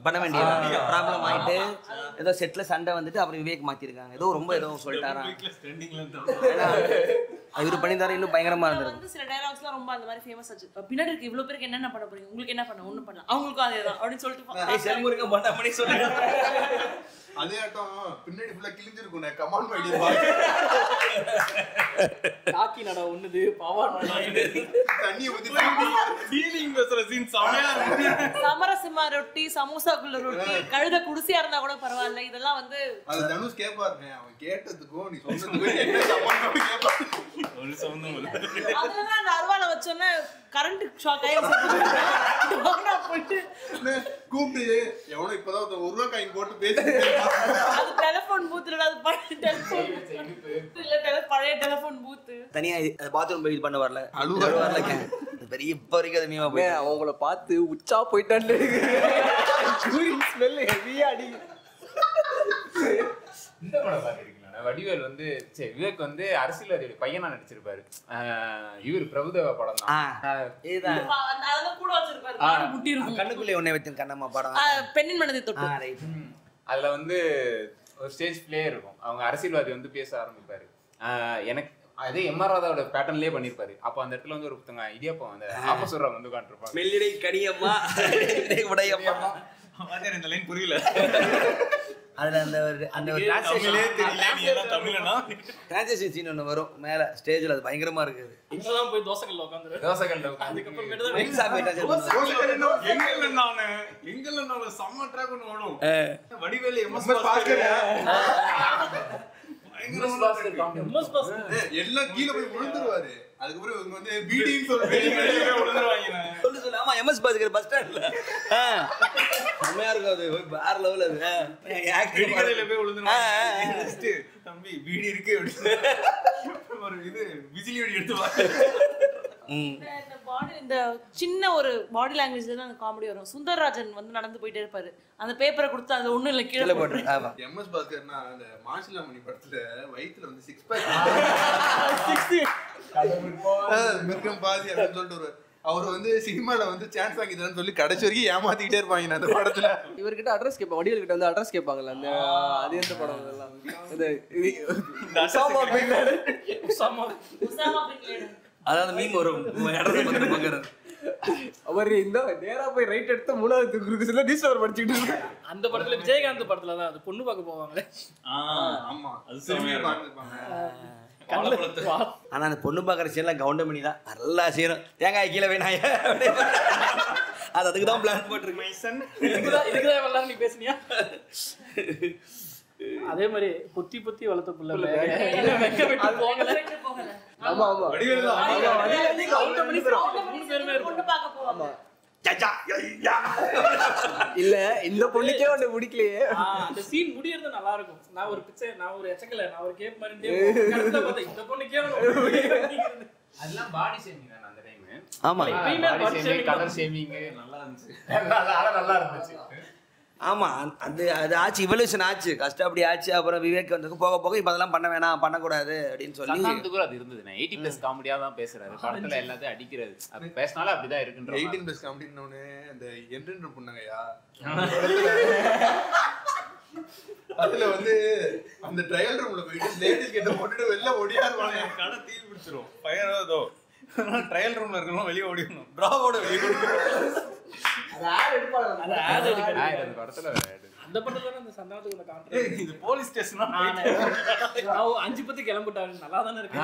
பண்ண வேண்டிய ப்ராப்ளம் ஆயிட்டு ஏதோ செட்ல சண்டை வந்துட்டு அப்புறம் விவேக் மாத்திருக்காங்க. ஏதோ சொல்லிட்டாரா இவரு பண்ணிதாரு. இன்னும் பயங்கரமா இருந்தது. சில டயலாக்ஸ்லாம் ரொம்ப அந்த மாதிரி ஃபேமஸ் ஆச்சு. பின்னாடி இருக்க இவ்வளவு பேருக்கு என்னென்ன பண்ண போறீங்க, உங்களுக்கு என்ன பண்ண ஒண்ணு பண்ணலாம், அவங்களுக்கும் அதேதான் அப்படின்னு சொல்லிட்டு செல்முருகன் பண்ண பண்ணி சொல்லுங்க. அதே ஆட்டம் பின்னாடி ஃபுல்லா கிழிஞ்சிருக்கும். கமான் மைடி காக்கி நட ஒண்ணுது பவான் தண்ணியை ஊத்தி ஃபீலிங் பேசுற சீன் செமையா இருக்கு. சமரசிம்மா ரொட்டி, சமோசாக்குள்ள ரொட்டி, கழுத குடிசையா இருந்தா கூட பரவாயில்ல. இதெல்லாம் வந்து அது தனுஷ் கேட்பாருங்க. அவன் கேட்டதுக்கும் நீ சொன்னதுக்கும் என்ன சம்பந்தம் கேட்பாரு. ஒரு சம்பந்தம் இல்ல. அதெல்லாம் அந்த அருவாளை வச்சோன்னே கரண்ட் ஷாக் ஆகி போயிட்டு கூப்பிட்டு எவனோ இப்பதான் ஒரு ரூபா காயின் போட்டு பேசிட்டு அது டெலிபோன் பூத்துல அது பழைய டெலிபோன் பூத்து தனியா பாத்ரூம் போய் பண்ண வரல பெரிய இப்ப வரைக்கும் அது மீமா போய் அவங்கள பார்த்து உச்சா போயிட்டான்னு ஸ்மெல் ஹெவியா அடி. இந்த படம் பாத்துருக்கீங்களா? வடிவேல் வந்து விவேக் வந்து அரசியல்வாதியோட பையனா நடிச்சிருப்பாரு. இவர் பிரபுதேவா படம் தான். கூட வச்சிருப்பாரு. கண்ணுக்குள்ளே ஒன்னே வைத்தின் கண்ணம்மா படம், பெண்ணின் மனதை தொட்டு. அதுல வந்து ஒரு ஸ்டேஜ் பிளே இருக்கும். அவங்க அரசியல்வாதி வந்து பேச ஆரம்பிப்பாரு. எனக்கு அதே எம்ஆர் ராதாவோட பேட்டர்ன்லயே பண்ணிருப்பாரு. அப்ப அந்த இடத்துல வந்து ஒரு இடியாப்பம் அந்த ஆப்போசிட் வந்து உட்காந்துருப்பாங்க. மெல்லிடை கனியம்மா உடையம்மா. இந்த லைன் புரியல. அதுல அந்த ஒரு டிரான்ஸ்லேஷன் சீன் ஒன்று வரும் மேல ஸ்டேஜ்ல. அது பயங்கரமா இருக்குது. இப்பதான் போய் தோசைகள்ல உட்காந்துரு. அதுக்கப்புறமேட்டு எங்கெல்லாம் செம்ம ட்ராக் ஒன்று ஓடும். வடிவேலு எம்எஸ் எல்லாம் கீழே போய் விழுந்துருவாரு. அதுக்கப்புறம் இவங்க வந்து பீடின்னு விழுந்துருவாங்க. சொல்லு ஆமா எம்எஸ் பாஸ்கர் பஸ் ஸ்டாண்ட்ல செம்மையா இருக்கும். அது வேற லெவல். அது போய் விழுந்துருவாங்க. தம்பி பீடி இருக்கு அப்படின்னு ஒரு இது விஜிலி வெடி எடுத்து இந்த சின்ன ஒரு பாடி லாங்குவேஜ்ல தான் அந்த காமெடி வரும். சுந்தரராஜன் வந்து நடந்து போயிட்டே இருப்பாரு. அந்த பேப்பரை கொடுத்து அது ஒண்ணும் இல்ல கீழே போட்டு. எம்எஸ் பாஸ்கர்னா அந்த மாசிலாமணி படத்துல வயித்துல வந்து 6 பேக் மிருகம் பாதி அப்படின்னு சொல்லிட்டு வருவார். அவர் வந்து சினிமால வந்து சான்ஸ் வாங்கிதான்னு சொல்லி கடைசி வரைக்கும் ஏமாத்திக்கிட்டே இருப்பாங்க அந்த படத்துல. இவர்கிட்ட அட்ரஸ் கேட்பாங்க. வடிவேல் கிட்ட வந்து அட்ரஸ் கேட்பாங்கல்ல. அந்த அது எந்த படம் அதெல்லாம் அதாவது மீன் வரும் அவர் இந்த நேரா போய் ரைட் எடுத்து 3வது குறுக்குல நியூஸ் பேப்பர் படிச்சிட்டு இருக்காரு. அந்த படத்துல விஜயகாந்த் படத்துல தான் அது பொண்ணு பார்க்க போவாங்களே. ஆமா அது சரியா பார்த்துப்பாங்க. ஆனா அந்த பொண்ணு பாக்குற சீன்லாம் கவுண்டமணி தான் நல்லா செய்யணும். தேங்காய் கீழே வேணாய அது அதுக்கு தான் பிளான் போட்டிருக்கு. இதுக்குதான் எல்லாரும் நீ பேசுனியா? அதே மாதிரி பொத்தி பொத்தி வளர்த்த புள்ள ஆமா ஆமா இல்ல இந்த பொண்ணுக்கே ஒண்ணு முடிக்கலையே. அந்த சீன் முடியறது நல்லா இருக்கும். நான் ஒரு பிச்சை, நான் ஒரு எச்சக்கல, நான் ஒரு கேப் மாதிரி இந்த பொண்ணுக்கே அதெல்லாம் பாடி ஷேமிங் தான் அந்த டைம். ஆமா கலர் ஷேமிங் நல்லா இருந்துச்சு. நல்லா இருந்துச்சு. ஆமாம் அது ஆச்சு, இவல்யூஷன் ஆச்சு, கஷ்டம் அப்படி ஆச்சு. அப்புறம் விவேக் வந்து போக போக இப்போ அதெல்லாம் பண்ண வேணாம், பண்ணக்கூடாது அப்படின்னு சொல்லி சந்தானத்துக்கு அது இருந்தது. 80+ காமெடியாக தான் பேசுறாரு படத்தில், எல்லாத்தையும் அடிக்கிறது. அது பேசினாலும் அப்படிதான் இருக்குன்ற 18+ காமெடின்னு அந்த என்றென்று புன்னகையா அதுல வந்து அந்த ட்ரையல் ரூம்ல போயிட்டு லேடிஸ் கிட்ட போட்டுட்டு வெளில ஓடியாருவாங்க. கடை தீ பிடிச்சிரும் பயரோ ட்ரையல் ரூம்ல இருக்கணும், வெளியே ஓடிடணும், டிராவோட வெளியே கொடுக்கணும். அந்த படத்துல அந்த சந்தானத்துக்கு காமெடி இது போலீஸ் ஸ்டேஷனா 5 கிளம்பிட்டாங்க, நல்லா தானே இருக்கு.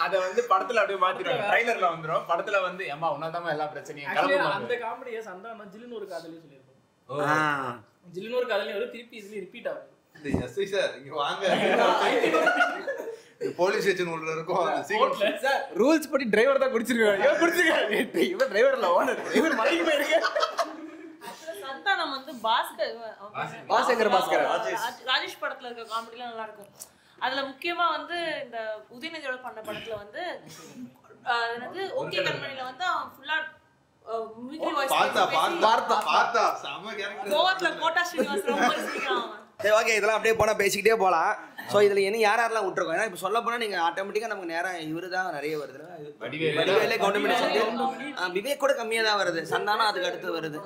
அதை வந்து படத்துல அப்படியே மாத்திடுவாங்க, ட்ரைலர்ல வந்துரும். படத்துல வந்து ஏமா உன்னதாம எல்லா பிரச்சனையும் அந்த காமெடியை சந்தானம் ஜில்லுன்னு ஒரு காதலி சொல்லியிருக்கோம். ஜில்லுன்னு ஒரு காதலி ஒரு திருப்பி இதுல ரிப்பீட் ஆகும். இந்த எஸ்ஐ சார் இங்க வாங்க, போலீஸ் ஸ்டேஷன் உள்ள இருக்கும் அந்த சீக்வென்ஸ். சார் ரூல்ஸ் படி டிரைவர் தான் குடிச்சிருக்காரு, இவன் குடிச்சிருக்காரு, இவன் டிரைவர் இல்ல ஓனர், இவன் மலைக்கு போயிருக்கு. சந்தானம் வந்து பாஸ்கர் ராஜேஷ் படத்துல இருக்க காமெடிலாம் நல்லா இருக்கும். அதுல முக்கியமா வந்து இந்த உதயநிதியோட பண்ண படத்துல வந்து என்னது ஓகே கண்மணில வந்து அவன் ஃபுல்லா மிமிக்ரி வாய்ஸ் பார்த்தா செம கேரக்டர். கோவத்துல கோட்டா ஸ்ரீனிவாஸ் ரொம்ப சிரிக்கிறான் அவன். சரி ஓகே, இதெல்லாம் அப்படியே போனால் பேசிக்கிட்டே போகலாம். ஸோ இதில் இன்னும் யாரெல்லாம் விட்டுருக்கோம், ஏன்னா இப்போ சொல்ல போனால் நீங்கள் ஆட்டோமேட்டிக்காக நமக்கு நேரம் இவரு தான் நிறைய வருது. வடிவேலே கவுண்டமணி, விவேக் கூட கம்மியாக தான் வருது, சந்தானம் அதுக்கு அடுத்து வருது.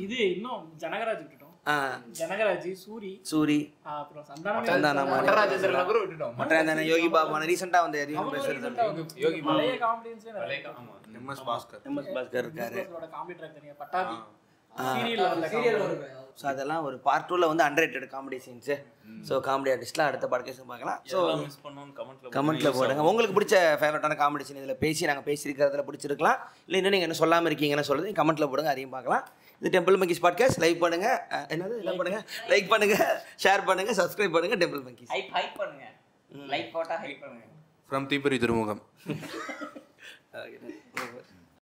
இது இன்னும் ஜனகராஜ் விட்டுட்டோம். ஜனகராஜ், சூரி, அப்புறம் சந்தானம், மட்டராஜேந்திரன் கூட விட்டுட்டோம். மட்டராஜேந்திரன், யோகி பாபு ரீசெண்டாக வந்து அதிகம் பேசுறது. யோகி பழைய காமெடியன்ஸ்ல எம்எஸ் பாஸ்கர் இருக்காரு. காமெடி ட்ராக் தனியா பட்டாபி சீரியல் வரும். ஸோ அதெல்லாம் ஒரு பார்ட் 2ல வந்து underrated comedy scenes. So comedy ஆர்டிஸ்ட்லாம் அடுத்த படக்கேஸும் பார்க்கலாம். ஸோ கமெண்ட்ல போடுங்க உங்களுக்கு பிடிச்ச ஃபேவரட்டான காமெடி சீன். இதில் நாங்கள் பேசியிருக்கிறதுல பிடிச்சிருக்கலாம், இல்லை இன்னும் நீங்கள் என்ன சொல்லாமல் இருக்கீங்கன்னு சொல்கிறது கமெண்ட்டில் போடுங்க, அதையும் பார்க்கலாம். இது டெம்பிள் மங்கீஸ் பாட்காஸ்ட். லைக் பண்ணுங்க, எல்லாம் பண்ணுங்க, லைக் பண்ணுங்க, ஷேர் பண்ணுங்க, சப்ஸ்கிரைப் பண்ணுங்க. டெம்பிள் மங்கீஸ் ஹைப் பண்ணுங்க, லைக் போட்டா ஹைப் பண்ணுங்க. ஃப்ரம் தீபரி திருமுகம்.